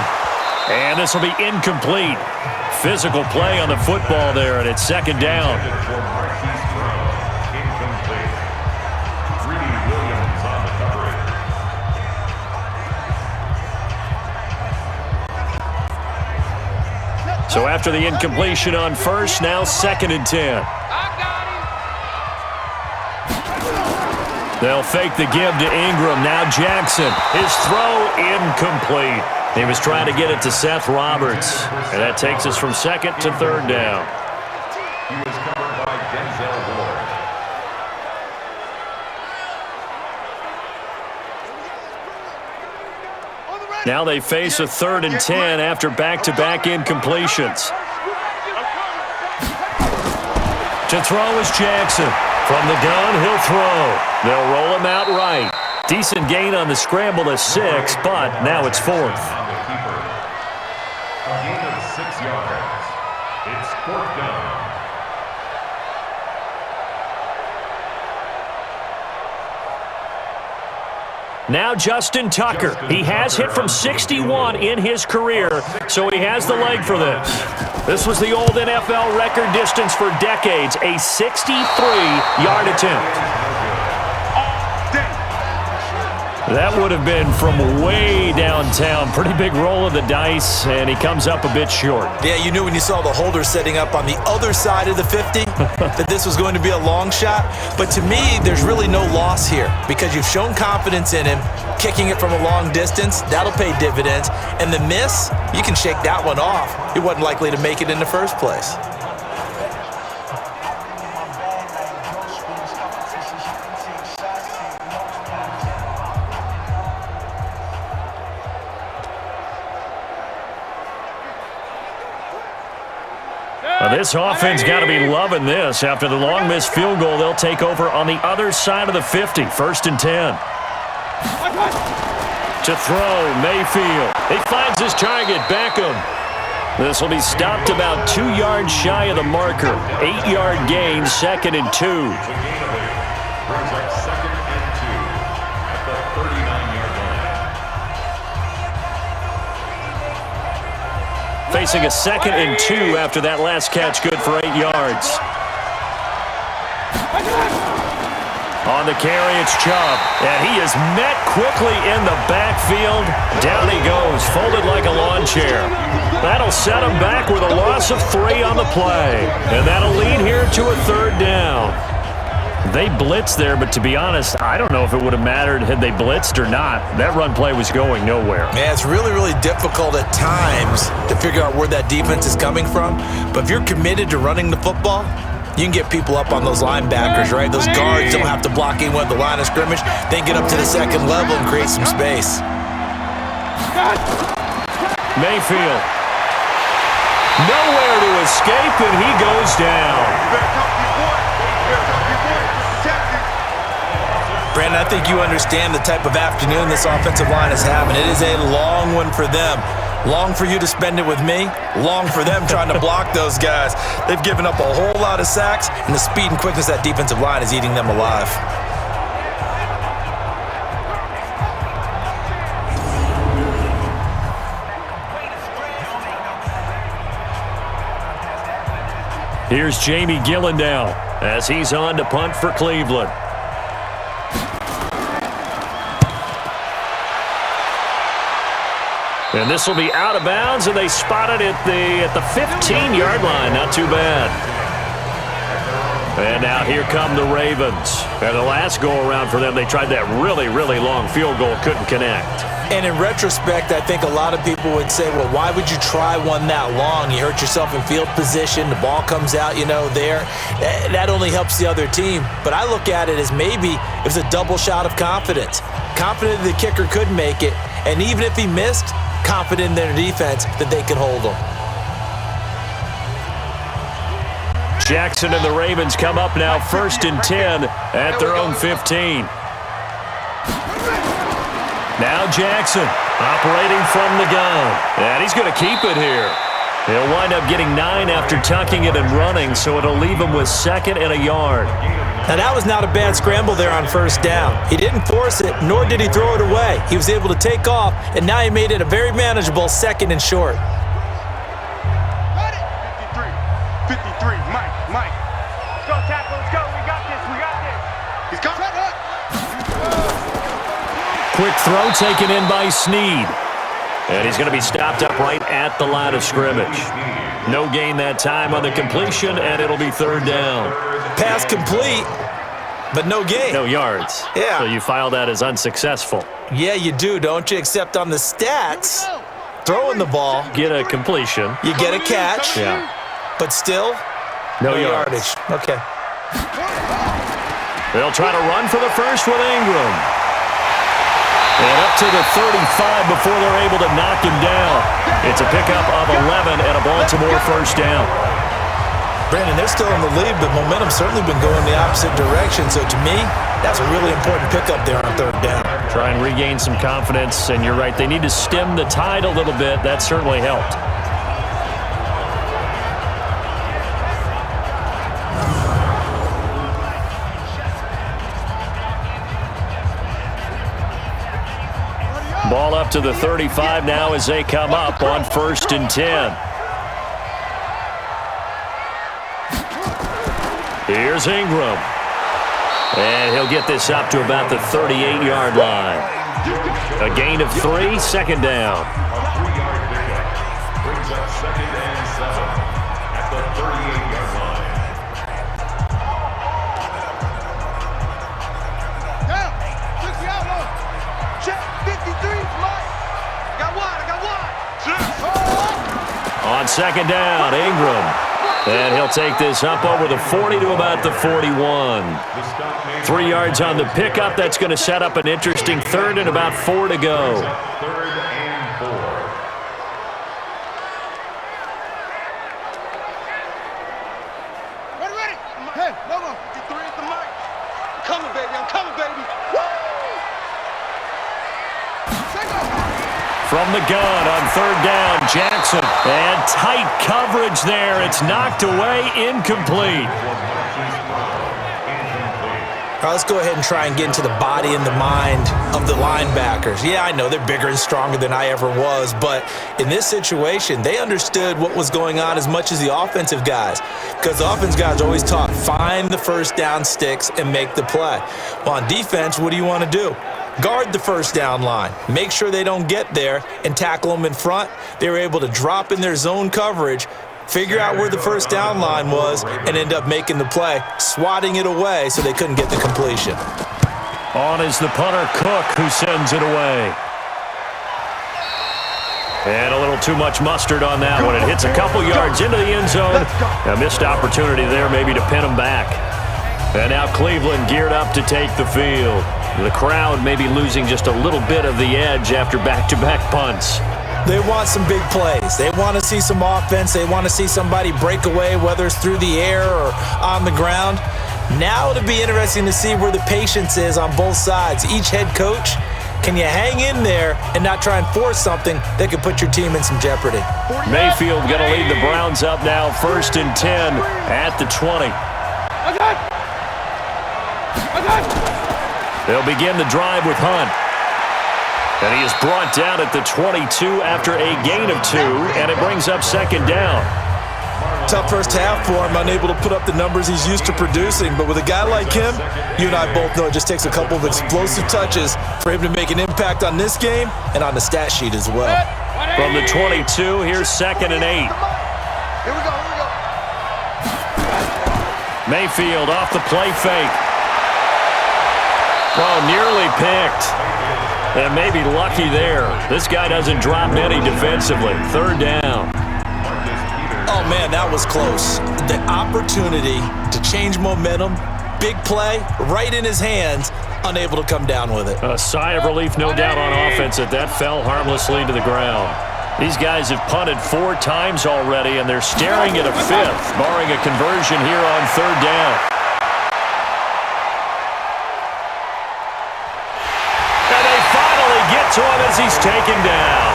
And this will be incomplete. Physical play on the football there, and it's second down. So after the incompletion on first, now 2nd and 10. They'll fake the give to Ingram. Now Jackson. His throw incomplete. He was trying to get it to Seth Roberts. And that takes us from 2nd to 3rd down. He was covered by Denzel Ward. Now they face a 3rd and 10 after back-to-back incompletions. To throw is Jackson. From the gun, he'll throw. They'll roll him out right. Decent gain on the scramble to 6, but now it's 4th. A gain of 6 yards. It's 4th down. Now Justin Tucker. He has hit from 61 in his career, so he has the leg for this. This was the old NFL record distance for decades, a 63-yard attempt. That would have been from way downtown. Pretty big roll of the dice, and he comes up a bit short. Yeah, you knew when you saw the holder setting up on the other side of the 50 that this was going to be a long shot. But to me, there's really no loss here because you've shown confidence in him. Kicking it from a long distance, that'll pay dividends. And the miss, you can shake that one off. He wasn't likely to make it in the first place. This offense got to be loving this. After the long missed field goal, they'll take over on the other side of the 50, 1st and 10. To throw, Mayfield. He finds his target, Beckham. This will be stopped about 2 yards shy of the marker. 8-yard gain, 2nd and 2. Brings up 2nd and 2 at the 39-yard line. Facing a 2nd and 2 after that last catch, good for 8 yards. On the carry, it's Chubb, and he is met quickly in the backfield. Down he goes, folded like a lawn chair. That'll set him back with a loss of 3 on the play, and that'll lead here to a 3rd down. They blitzed there, but to be honest, I don't know if it would have mattered had they blitzed or not. That run play was going nowhere. Man, it's really, really difficult at times to figure out where that defense is coming from. But if you're committed to running the football, you can get people up on those linebackers, right? Those guards don't have to block anyone at the line of scrimmage. They can get up to the 2nd level and create some space. Mayfield. Nowhere to escape, and he goes down. Brandon, I think you understand the type of afternoon this offensive line is having. It is a long one for them. Long for you to spend it with me. Long for them trying to block those guys. They've given up a whole lot of sacks, and the speed and quickness of that defensive line is eating them alive. Here's Jamie Gillen now as he's on to punt for Cleveland. And this will be out of bounds, and they spot it at the 15-yard line. Not too bad. And now here come the Ravens. And the last go-around for them, they tried that really, really long field goal, couldn't connect. And in retrospect, I think a lot of people would say, well, why would you try one that long? You hurt yourself in field position. The ball comes out, there. That only helps the other team. But I look at it as maybe it was a double shot of confidence. Confident the kicker could make it. And even if he missed, confident in their defense that they could hold them. Jackson and the Ravens come up now 1st and 10 at their own 15. Now Jackson operating from the gun. And he's going to keep it here. He'll wind up getting 9 after tucking it and running, so it'll leave him with 2nd and a yard. Now, that was not a bad scramble there on 1st down. He didn't force it, nor did he throw it away. He was able to take off, and now he made it a very manageable 2nd and short. Got it. 53, Mike. Let's go, tackle, let's go. We got this. He's got it. Quick throw taken in by Snead. And he's going to be stopped up right at the line of scrimmage. No gain that time on the completion, and it'll be 3rd down. Pass complete, but no gain. No yards. Yeah. So you file that as unsuccessful. Yeah, you do, don't you? Except on the stats, throwing the ball, Get a completion. you get a catch, Yeah. but still No yardage. Okay. They'll try to run for the first with Ingram. And up to the 35 before they're able to knock him down. It's a pickup of 11 and a Baltimore 1st down. Brandon, they're still in the lead, but momentum's certainly been going the opposite direction. So to me, that's a really important pickup there on 3rd down. Try and regain some confidence, and you're right. They need to stem the tide a little bit. That certainly helped. Ball up to the 35 now as they come up on 1st and 10. Here's Ingram. And he'll get this up to about the 38-yard line. A gain of 3, 2nd down. A 3-yard pickup brings up 2nd and 7 at the 38-yard line. Down. Took the outlaw. Check. 53, Mike. I got wide. On 2nd down, Ingram. And he'll take this up over the 40 to about the 41. 3 yards on the pickup. That's going to set up an interesting 3rd and about 4 to go. 3rd and 4. Ready. Hey, no. 53 at the mic. I'm coming, baby. Woo! From the gun on 3rd down, Jackson. And tight coverage there. It's knocked away, incomplete. All right, let's go ahead and try and get into the body and the mind of the linebackers. Yeah, I know they're bigger and stronger than I ever was, but in this situation, they understood what was going on as much as the offensive guys, because the offensive guys are always taught, find the 1st down sticks and make the play. Well, on defense, what do you want to do? Guard the 1st down line. Make sure they don't get there and tackle them in front. They were able to drop in their zone coverage, figure out where the 1st down line was, and end up making the play, swatting it away so they couldn't get the completion. On is the punter, Cook, who sends it away. And a little too much mustard on that one. It hits a couple yards into the end zone. A missed opportunity there maybe to pin them back. And now Cleveland geared up to take the field. The crowd may be losing just a little bit of the edge after back-to-back punts. They want some big plays. They want to see some offense. They want to see somebody break away, whether it's through the air or on the ground. Now it'll be interesting to see where the patience is on both sides. Each head coach, can you hang in there and not try and force something that could put your team in some jeopardy? Mayfield going to lead the Browns up now, 1st and 10 at the 20. They'll begin the drive with Hunt. And he is brought down at the 22 after a gain of 2, and it brings up 2nd down. Tough first half for him, unable to put up the numbers he's used to producing. But with a guy like him, you and I both know it just takes a couple of explosive touches for him to make an impact on this game and on the stat sheet as well. From the 22, here's 2nd and 8. Here we go. Mayfield off the play fake. Oh, nearly picked. And maybe lucky there. This guy doesn't drop any defensively. 3rd down. Oh, man, that was close. The opportunity to change momentum, big play, right in his hands, unable to come down with it. A sigh of relief, no doubt, on offense that fell harmlessly to the ground. These guys have punted 4 times already, and they're staring at a 5th, barring a conversion here on 3rd down. And they finally get to him as he's taken down.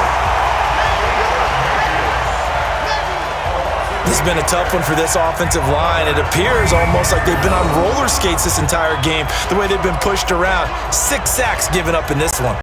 has been a tough one for this offensive line. It appears almost like they've been on roller skates this entire game, the way they've been pushed around. 6 sacks given up in this one.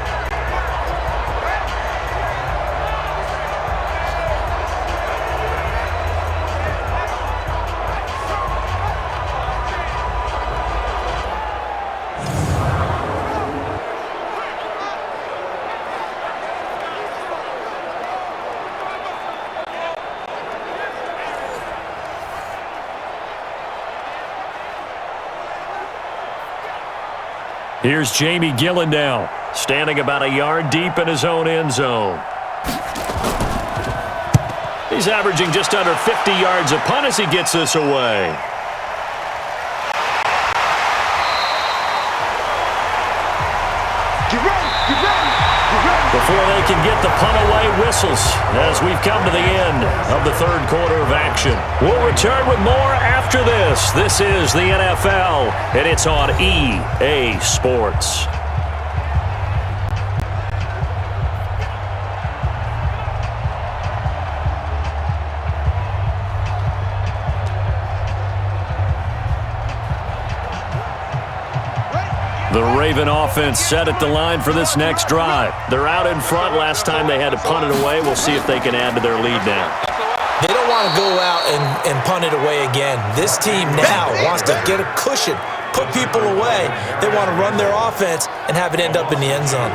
Here's Jamie Gillen now, standing about a yard deep in his own end zone. He's averaging just under 50 yards a punt as he gets this away. Before they can get the punt away, whistles as we've come to the end of the third quarter of action. We'll return with more after this. This is the NFL, and it's on EA Sports. The Raven offense set at the line for this next drive. They're out in front. Last time they had to punt it away. We'll see if they can add to their lead now. They don't want to go out and punt it away again. This team now wants to get a cushion, put people away. They want to run their offense and have it end up in the end zone.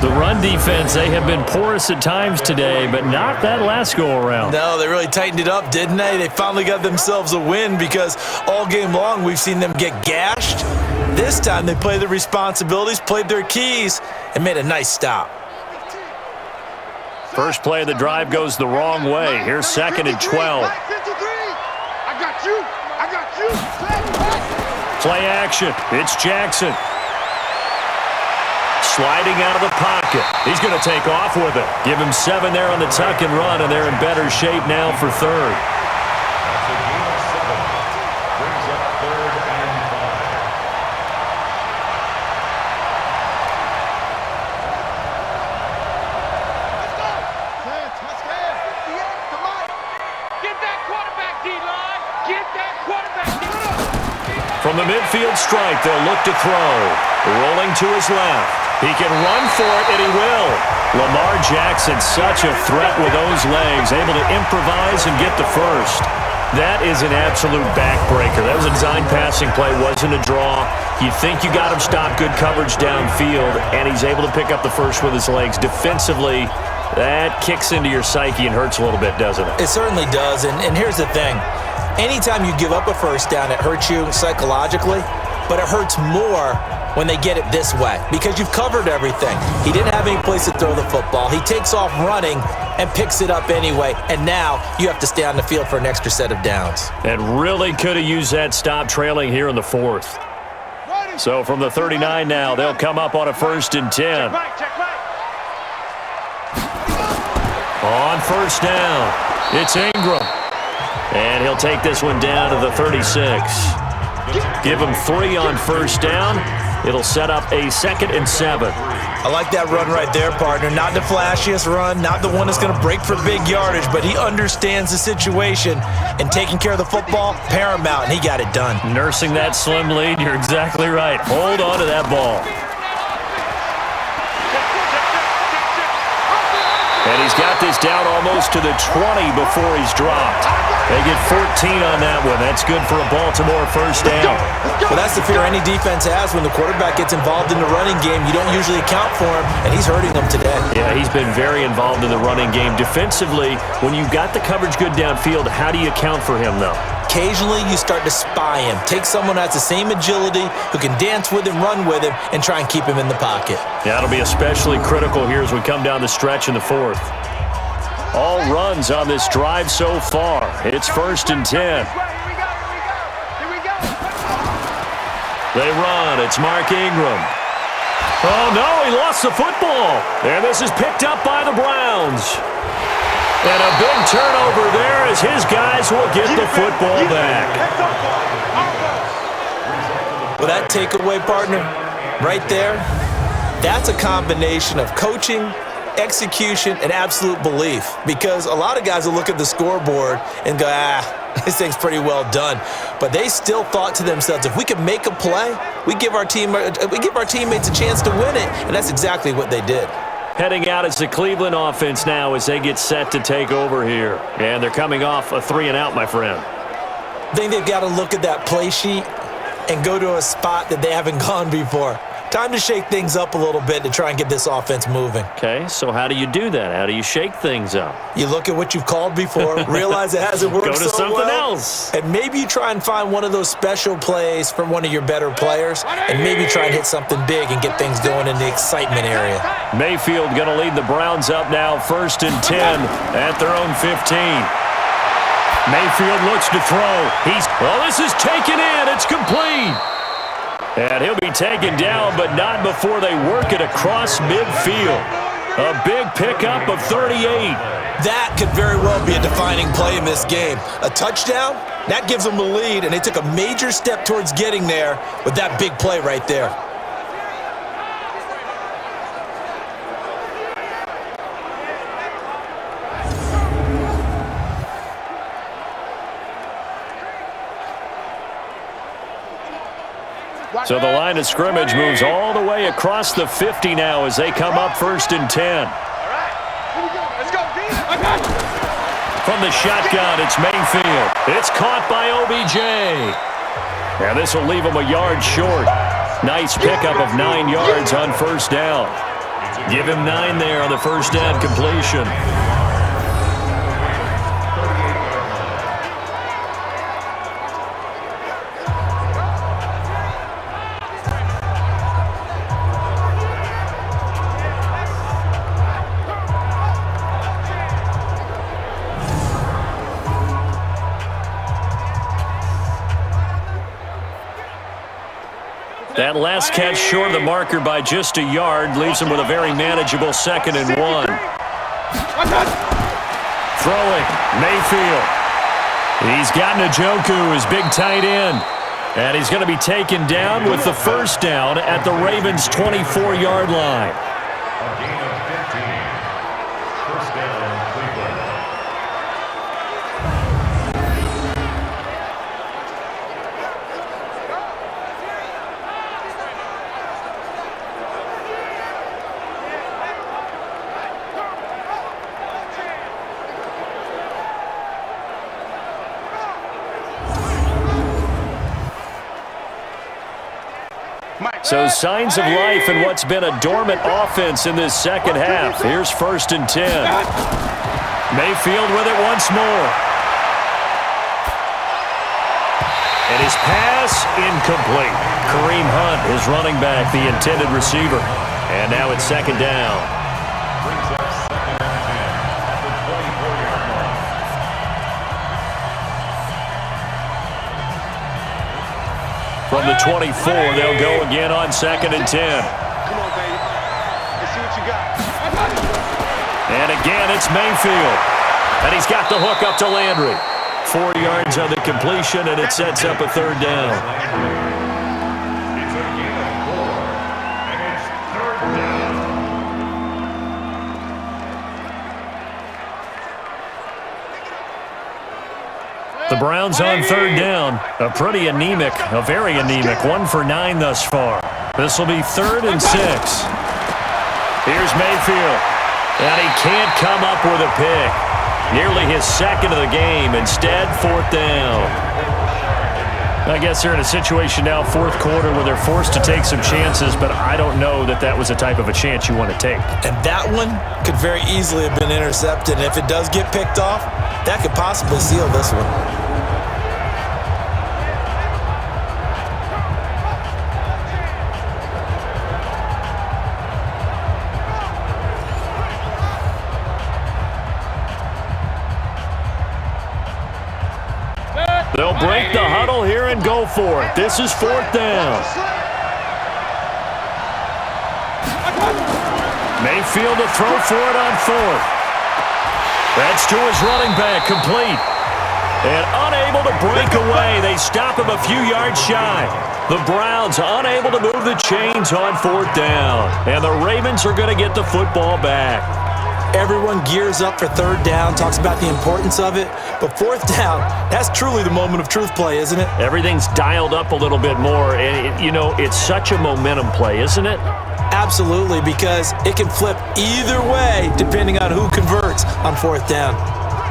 The run defense, they have been porous at times today, but not that last go-around. No, they really tightened it up, didn't they? They finally got themselves a win because all game long we've seen them get gashed. This time they played their responsibilities, played their keys, and made a nice stop. First play of the drive goes the wrong way. Here's 2nd and 12. I got you. Play action. It's Jackson. Sliding out of the pocket. He's going to take off with it. Give him 7 there on the tuck and run, and they're in better shape now for third. That's a gain of 7. Brings up 3rd and 5. Get that quarterback, D-line. Get that quarterback, D-line. From the midfield stripe, they'll look to throw. Rolling to his left. He can run for it, and he will. Lamar Jackson, such a threat with those legs, able to improvise and get the first. That is an absolute backbreaker. That was a design passing play, wasn't a draw. You think you got him stopped, good coverage downfield, and he's able to pick up the first with his legs. Defensively, that kicks into your psyche and hurts a little bit, doesn't it? It certainly does, and here's the thing. Anytime you give up a first down, it hurts you psychologically, but it hurts more when they get it this way because you've covered everything. He didn't have any place to throw the football. He takes off running and picks it up anyway, and now you have to stay on the field for an extra set of downs. And really could have used that stop trailing here in the 4th. So from the 39 now, they'll come up on a 1st and 10. On 1st down, it's Ingram. And he'll take this one down to the 36. Give him 3 on 1st down. It'll set up a 2nd and 7. I like that run right there, partner. Not the flashiest run, not the one that's going to break for big yardage, but he understands the situation, and taking care of the football, paramount, and he got it done. Nursing that slim lead, you're exactly right. Hold on to that ball. And he's got this down almost to the 20 before he's dropped. They get 14 on that one. That's good for a Baltimore 1st down. Well, that's the fear any defense has when the quarterback gets involved in the running game. You don't usually account for him, and he's hurting them today. Yeah, he's been very involved in the running game. Defensively, when you've got the coverage good downfield, how do you account for him, though? Occasionally, you start to spy him. Take someone who has the same agility, who can dance with him, run with him, and try and keep him in the pocket. Yeah, it'll be especially critical here as we come down the stretch in the 4th. All runs on this drive so far. It's 1st and 10. They run. It's Mark Ingram. Oh, no, he lost the football. And this is picked up by the Browns. And a big turnover there as his guys will get the football back. Well, that takeaway, partner, right there, that's a combination of coaching execution, and absolute belief. Because a lot of guys will look at the scoreboard and go, this thing's pretty well done. But they still thought to themselves, if we could make a play, we give our teammates a chance to win it. And that's exactly what they did. Heading out is the Cleveland offense now as they get set to take over here. And they're coming off a 3-and-out, my friend. I think they've got to look at that play sheet and go to a spot that they haven't gone before. Time to shake things up a little bit to try and get this offense moving. Okay, so how do you do that? How do you shake things up? You look at what you've called before, realize it hasn't worked Go to so something well, else. and maybe you try and find one of those special plays from one of your better players, and maybe try and hit something big and get things going in the excitement area. Mayfield going to lead the Browns up now, 1st and 10 at their own 15. Mayfield looks to throw. This is taken in. It's complete. And he'll be taken down, but not before they work it across midfield. A big pickup of 38. That could very well be a defining play in this game. A touchdown, that gives them the lead, and they took a major step towards getting there with that big play right there. So the line of scrimmage moves all the way across the 50 now as they come up 1st and 10. From the shotgun, it's Mayfield. It's caught by OBJ. And this will leave him a yard short. Nice pickup of 9 yards on 1st down. Give him 9 there on the 1st down completion. That last catch short of the marker by just a yard leaves him with a very manageable 2nd and 1. Throwing, Mayfield. He's got Njoku, his big tight end. And he's going to be taken down with the 1st down at the Ravens' 24-yard line. A gain of 15. 1st down, Cleveland. So signs of life in what's been a dormant offense in this second half. Here's 1st and 10. Mayfield with it once more. And his pass incomplete. Kareem Hunt is running back, the intended receiver. And now it's 2nd down. Brings up 2nd and 10 at the 24-yard line. From the 24, they'll go again on 2nd and 10. Come on, baby. Let's see what you got. And again, it's Mayfield. And he's got the hook up to Landry. 4 yards on the completion, and it sets up a 3rd down. It's a gain of 4, and it's 3rd down. The Browns on 3rd down. A pretty anemic, a very anemic 1 for 9 thus far. This will be 3rd and 6. Here's Mayfield. And he can't come up with a pick. Nearly his 2nd of the game. Instead, 4th down. I guess they're in a situation now, 4th quarter, where they're forced to take some chances, but I don't know that that was the type of a chance you want to take. And that one could very easily have been intercepted. And if it does get picked off, that could possibly seal this one. They'll break the huddle here and go for it. This is 4th down. Mayfield to throw for it on 4th. That's to his running back, complete. And unable to break away. They stop him a few yards shy. The Browns unable to move the chains on 4th down. And the Ravens are going to get the football back. Everyone gears up for third down, talks about the importance of it. But fourth down, that's truly the moment of truth play, isn't it? Everything's dialed up a little bit more. And, it's such a momentum play, isn't it? Absolutely, because it can flip either way depending on who converts on fourth down.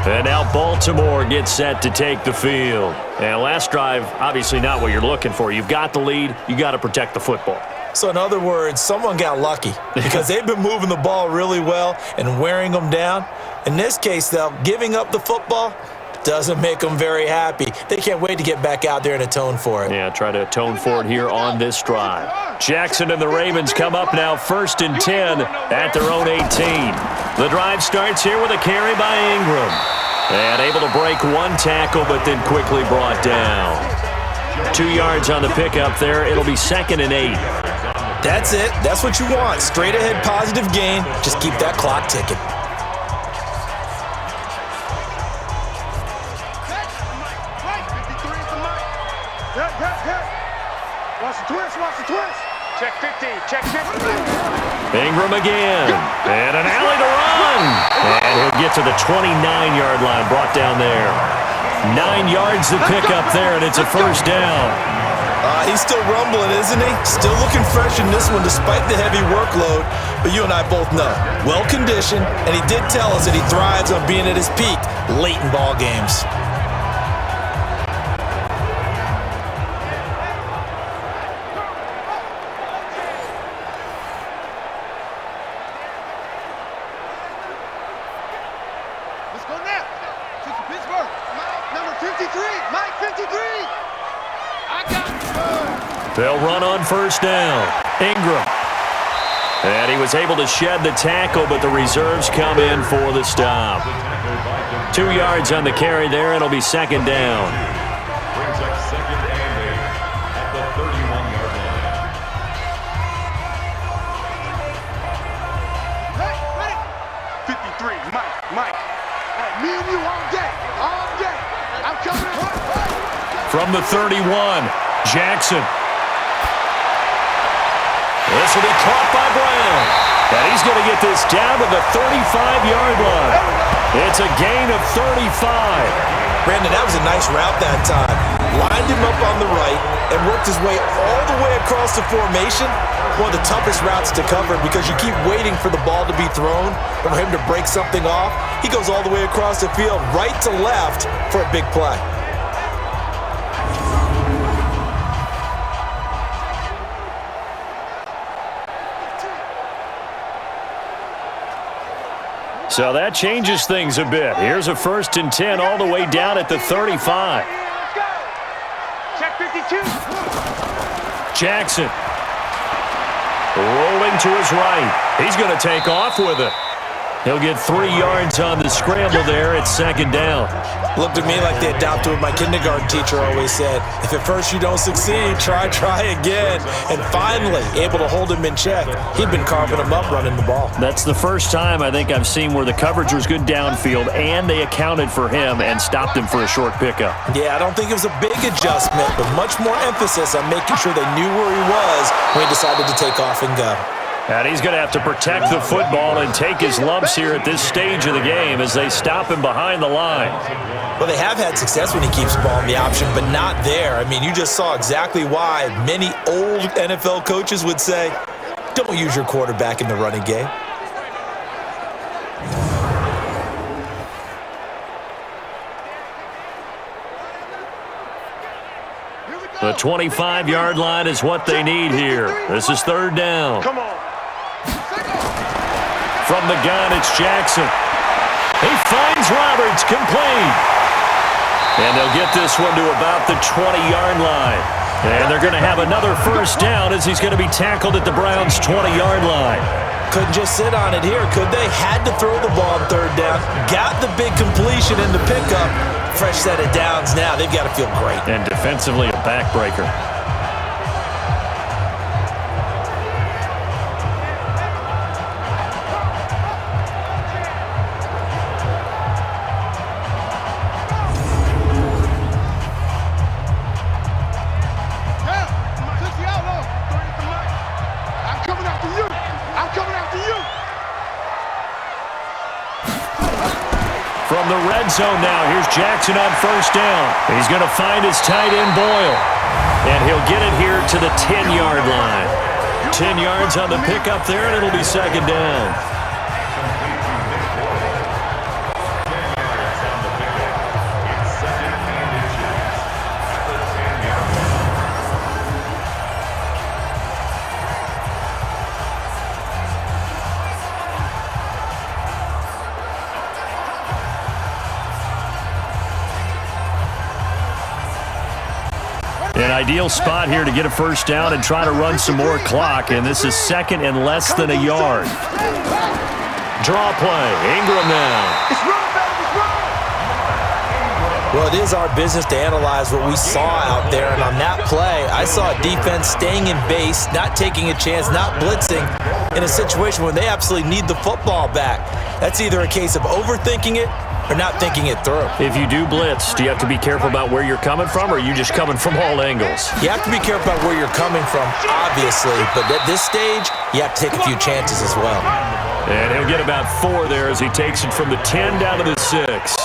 And now Baltimore gets set to take the field. And last drive, obviously not what you're looking for. You've got the lead. You got to protect the football. So in other words, someone got lucky because they've been moving the ball really well and wearing them down. In this case, though, giving up the football doesn't make them very happy. They can't wait to get back out there and atone for it. Yeah, try to atone for it here on this drive. Jackson and the Ravens come up now 1st and 10 at their own 18. The drive starts here with a carry by Ingram. And able to break one tackle, but then quickly brought down. 2 yards on the pickup there. It'll be 2nd and 8. That's it. That's what you want. Straight ahead positive gain. Just keep that clock ticking. Watch the twist. Check 50. Check 50. Ingram again. And an alley to run. And he'll get to the 29-yard line, brought down there. 9 yards to pick up there, and it's a first down. He's still rumbling, isn't he? Still looking fresh in this one despite the heavy workload. But you and I both know, well-conditioned, and he did tell us that he thrives on being at his peak late in ball games. Let's go now. To Pittsburgh. Number 53. Mike 53. I got it. They'll run on first down. Ingram. And he was able to shed the tackle, but the reserves come in for the stop. 2 yards on the carry there. It'll be 2nd down. Brings up 2nd and 8 at the 31-yard line. Hey, ready? 53. Mike. Me and you all day. All day. I'm coming. From the 31, Jackson. This will be caught by Brown. And he's going to get this down to the 35-yard line. It's a gain of 35. Brandon, that was a nice route that time. Lined him up on the right and worked his way all the way across the formation. One of the toughest routes to cover because you keep waiting for the ball to be thrown or for him to break something off. He goes all the way across the field, right to left, for a big play. So that changes things a bit. Here's a 1st and 10 all the way down at the 35. Check 52. Jackson. Rolling to his right. He's going to take off with it. He'll get 3 yards on the scramble there. It's 2nd down. Looked at me like they adopted what my kindergarten teacher always said. If at first you don't succeed, try again. And finally, able to hold him in check. He'd been carving him up running the ball. That's the first time I think I've seen where the coverage was good downfield and they accounted for him and stopped him for a short pickup. Yeah, I don't think it was a big adjustment, but much more emphasis on making sure they knew where he was when he decided to take off and go. And he's going to have to protect the football and take his lumps here at this stage of the game as they stop him behind the line. Well, they have had success when he keeps the ball in the option, but not there. I mean, you just saw exactly why many old NFL coaches would say, don't use your quarterback in the running game. The 25-yard line is what they need here. This is 3rd down. Come on. From the gun, it's Jackson. He finds Roberts, complete. And they'll get this one to about the 20-yard line. And they're going to have another first down as he's going to be tackled at the Browns' 20-yard line. Couldn't just sit on it here, could they? Had to throw the ball on 3rd down. Got the big completion in the pickup. Fresh set of downs now. They've got to feel great. And defensively, a backbreaker. From the red zone now, here's Jackson on first down. He's going to find his tight end, Boyle. And he'll get it here to the 10-yard line. 10 yards on the pickup there, and it'll be second down. An ideal spot here to get a first down and try to run some more clock, and this is second and less than a yard. Draw play. Ingram now. Well, it is our business to analyze what we saw out there, and on that play, I saw a defense staying in base, not taking a chance, not blitzing in a situation where they absolutely need the football back. That's either a case of overthinking it or not thinking it through. If you do blitz, do you have to be careful about where you're coming from, or are you just coming from all angles? You have to be careful about where you're coming from, obviously, but at this stage, you have to take a few chances as well. And he'll get about 4 there as he takes it from the 10 down to the 6.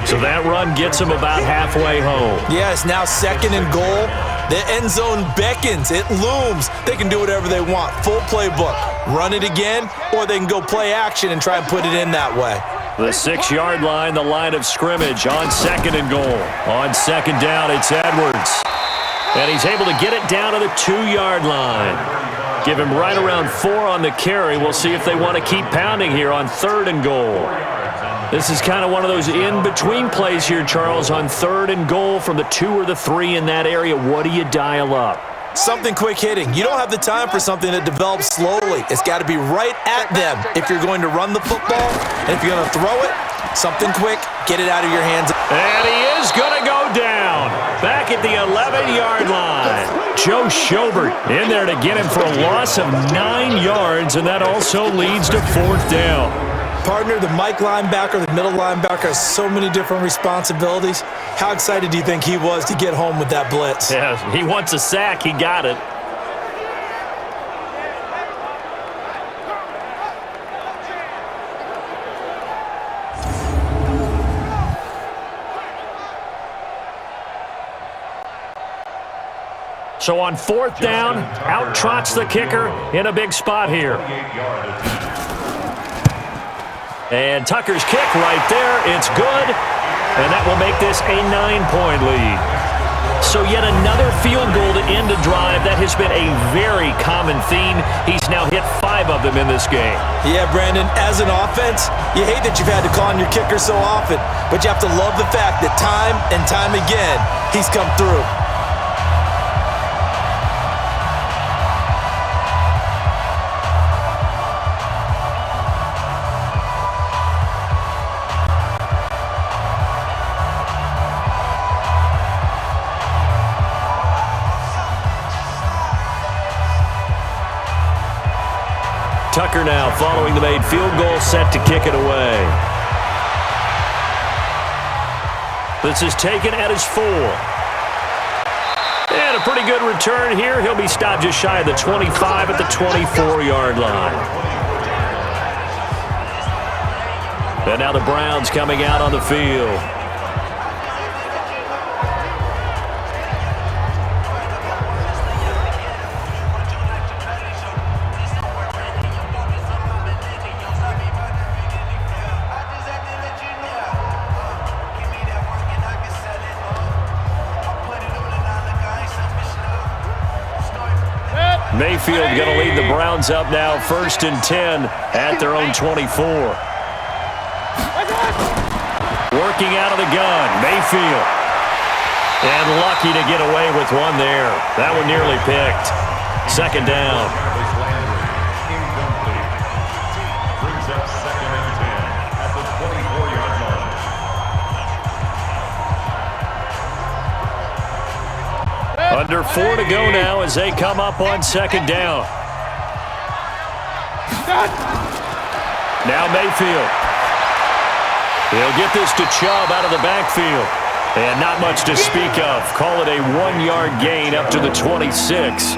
So that run gets him about halfway home. Yeah, it's now second and goal. The end zone beckons. It looms. They can do whatever they want. Full playbook. Run it again, or they can go play action and try and put it in that way. The 6-yard line, the line of scrimmage on second and goal. On second down, it's Edwards. And he's able to get it down to the 2-yard line. Give him right around 4 on the carry. We'll see if they want to keep pounding here on third and goal. This is kind of one of those in-between plays here, Charles, on third and goal from the 2 or the 3 in that area. What do you dial up? Something quick hitting. You don't have the time for something that develops slowly. It's got to be right at them if you're going to run the football. And if you're going to throw it, something quick, get it out of your hands. And he is going to go down. Back at the 11-yard line. Joe Schobert in there to get him for a loss of 9 yards, and that also leads to fourth down. Partner, the Mike linebacker, the middle linebacker has so many different responsibilities. How excited do you think he was to get home with that blitz? Yeah, he wants a sack. He got it. So on fourth down, out trots the kicker in a big spot here. And Tucker's kick right there. It's good. And that will make this a 9-point lead. So yet another field goal to end a drive. That has been a very common theme. He's now hit 5 of them in this game. Yeah, Brandon, as an offense, you hate that you've had to call on your kicker so often. But you have to love the fact that time and time again, he's come through. Tucker now following the made field goal, set to kick it away. This is taken at his 4. And a pretty good return here. He'll be stopped just shy of the 25 at the 24-yard line. And now the Browns coming out on the field. Mayfield going to lead the Browns up now, 1st and 10 at their own 24. Working out of the gun, Mayfield. And lucky to get away with one there. That one nearly picked. Second down. Brings up 2nd and 10 at the 24-yard line. Under 4 to go now as they come up on second down. Now Mayfield. He'll get this to Chubb out of the backfield. And not much to speak of. Call it a 1-yard gain up to the 26.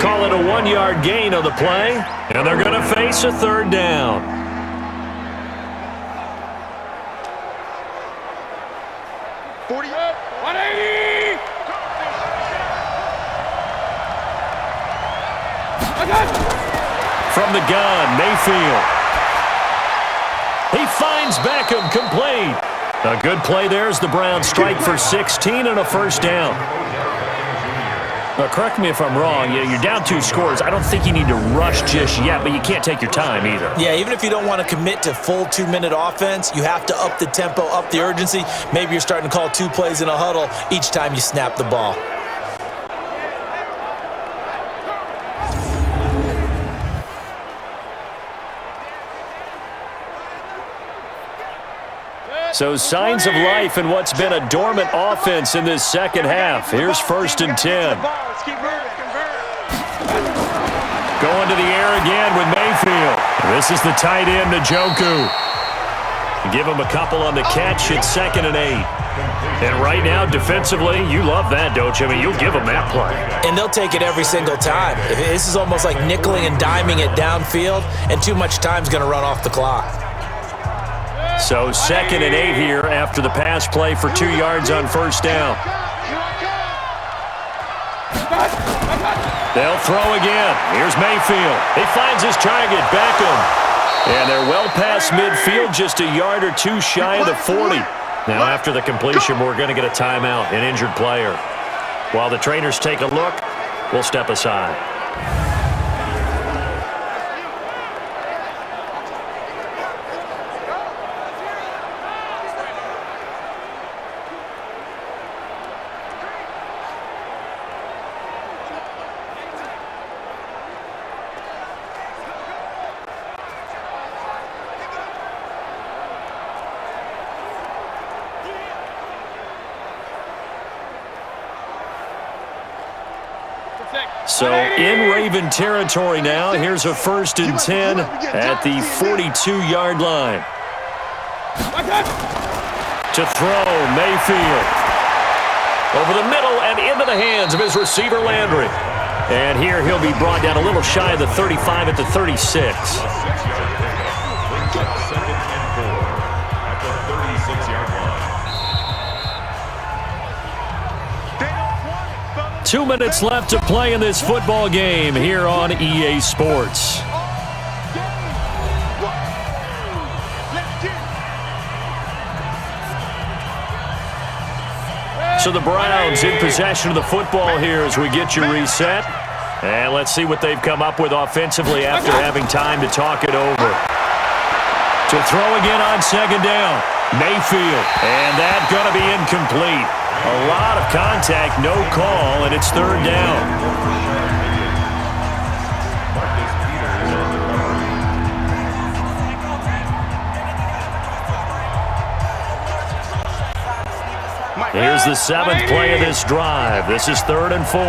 Call it a 1-yard gain on the play. And they're going to face a third down. 40. 180. From the gun, Mayfield. He finds Beckham, complete. A good play there as the Browns strike for 16 and a first down. Now, correct me if I'm wrong. You're down 2 scores. I don't think you need to rush just yet, but you can't take your time either. Yeah, even if you don't want to commit to full 2-minute offense, you have to up the tempo, up the urgency. Maybe you're starting to call 2 plays in a huddle each time you snap the ball. So signs of life in what's been a dormant offense in this second half. Here's 1st and 10. Going to the air again with Mayfield. This is the tight end, Njoku. Give him a couple on the catch. It's 2nd and 8. And right now, defensively, you love that, don't you? I mean, you'll give them that play. And they'll take it every single time. This is almost like nickeling and diming it downfield, and too much time's going to run off the clock. So 2nd and 8 here after the pass play for 2 yards on 1st down. They'll throw again. Here's Mayfield. He finds his target, Beckham. And they're well past midfield, just a yard or 2 shy of the 40. Now after the completion, we're going to get a timeout, an injured player. While the trainers take a look, we'll step aside. So in Raven territory now. Here's a 1st and 10 at the 42-yard line. To throw, Mayfield. Over the middle and into the hands of his receiver, Landry. And here he'll be brought down a little shy of the 35 at the 36. 2 minutes left to play in this football game here on EA Sports. So the Browns in possession of the football here as we get you reset. And let's see what they've come up with offensively after having time to talk it over. To throw again on 2nd down. Mayfield. And that's going to be incomplete. A lot of contact, no call, and it's 3rd down. Here's the 7th play of this drive. This is 3rd and 4.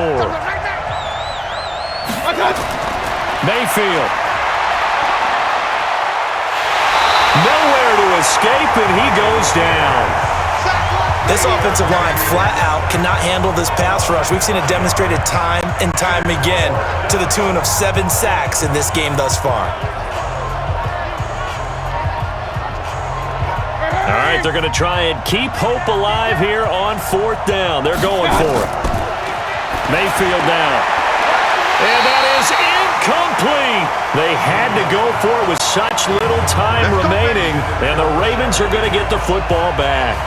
Mayfield. Nowhere to escape, and he goes down. This offensive line flat out cannot handle this pass rush. We've seen it demonstrated time and time again to the tune of 7 sacks in this game thus far. All right, they're going to try and keep hope alive here on 4th down. They're going for it. Mayfield down. And that is incomplete. They had to go for it with such little time remaining, and the Ravens are going to get the football back.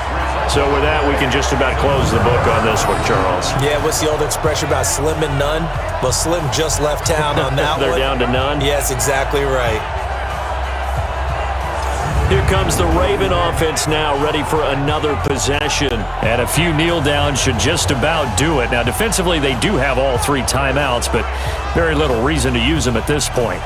So with that, we can just about close the book on this one, Charles. Yeah, what's the old expression about slim and none? Well, Slim just left town on that They're one. down to none? Yes, exactly right. Here comes the Raven offense now, ready for another possession. And a few kneel downs should just about do it. Now, defensively, they do have all 3 timeouts, but very little reason to use them at this point.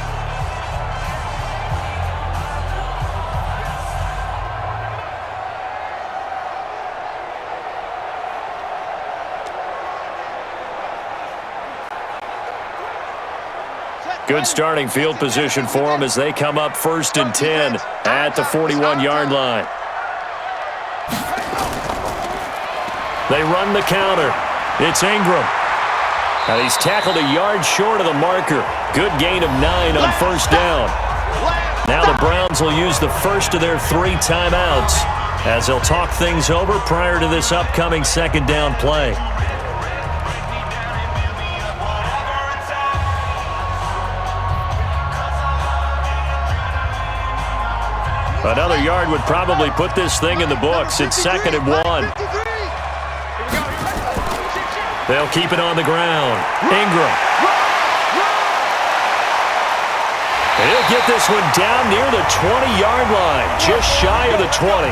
Good starting field position for them as they come up 1st and 10 at the 41-yard line. They run the counter. It's Ingram. Now he's tackled a yard short of the marker. Good gain of 9 on 1st down. Now the Browns will use the first of their 3 timeouts as they'll talk things over prior to this upcoming second down play. Another yard would probably put this thing in the books. It's 2nd and 1. They'll keep it on the ground. Ingram. He'll get this one down near the 20-yard line, just shy of the 20.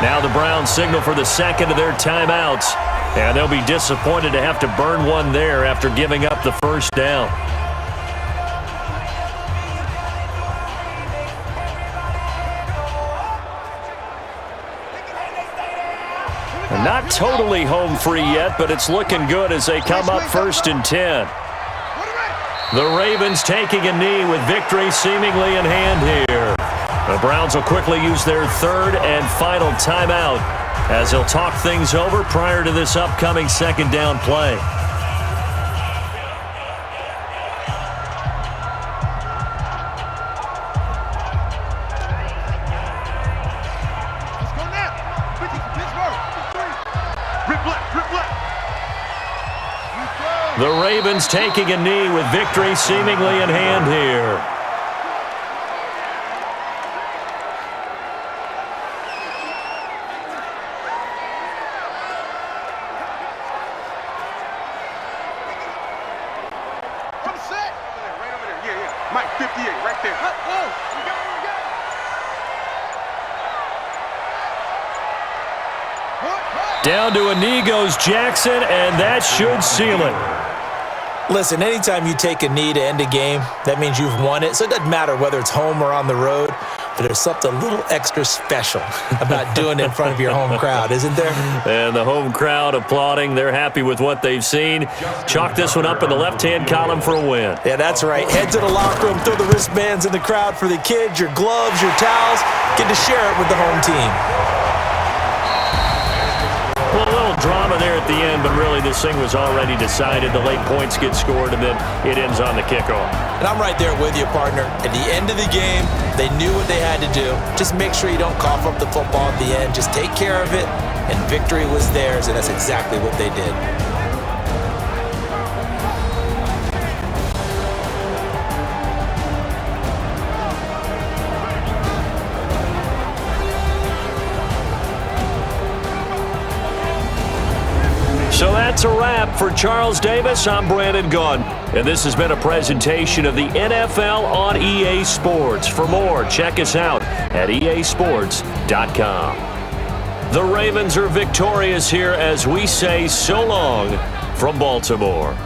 Now the Browns signal for the second of their timeouts, and they'll be disappointed to have to burn one there after giving up the first down. Not totally home free yet, but it's looking good as they come up 1st and 10. The Ravens taking a knee with victory seemingly in hand here. The Browns will quickly use their 3rd and final timeout as they'll talk things over prior to this upcoming second down play. The Ravens taking a knee with victory seemingly in hand here. Come set. Right over there. Yeah. Mike, 58, right there. We got it. Down to a knee goes Jackson, and that should seal it. Listen, anytime you take a knee to end a game, that means you've won it. So it doesn't matter whether it's home or on the road, but there's something a little extra special about doing it in front of your home crowd, isn't there? And the home crowd applauding. They're happy with what they've seen. Chalk this one up in the left-hand column for a win. Yeah, that's right. Head to the locker room, throw the wristbands in the crowd for the kids, your gloves, your towels. Get to share it with the home team. Well, a little drama there at the end, but really this thing was already decided. The late points get scored, and then it ends on the kickoff. And I'm right there with you, partner. At the end of the game, they knew what they had to do. Just make sure you don't cough up the football at the end. Just take care of it, and victory was theirs, and that's exactly what they did. So that's a wrap for Charles Davis. I'm Brandon Gunn, and this has been a presentation of the NFL on EA Sports. For more, check us out at easports.com. The Ravens are victorious here as we say so long from Baltimore.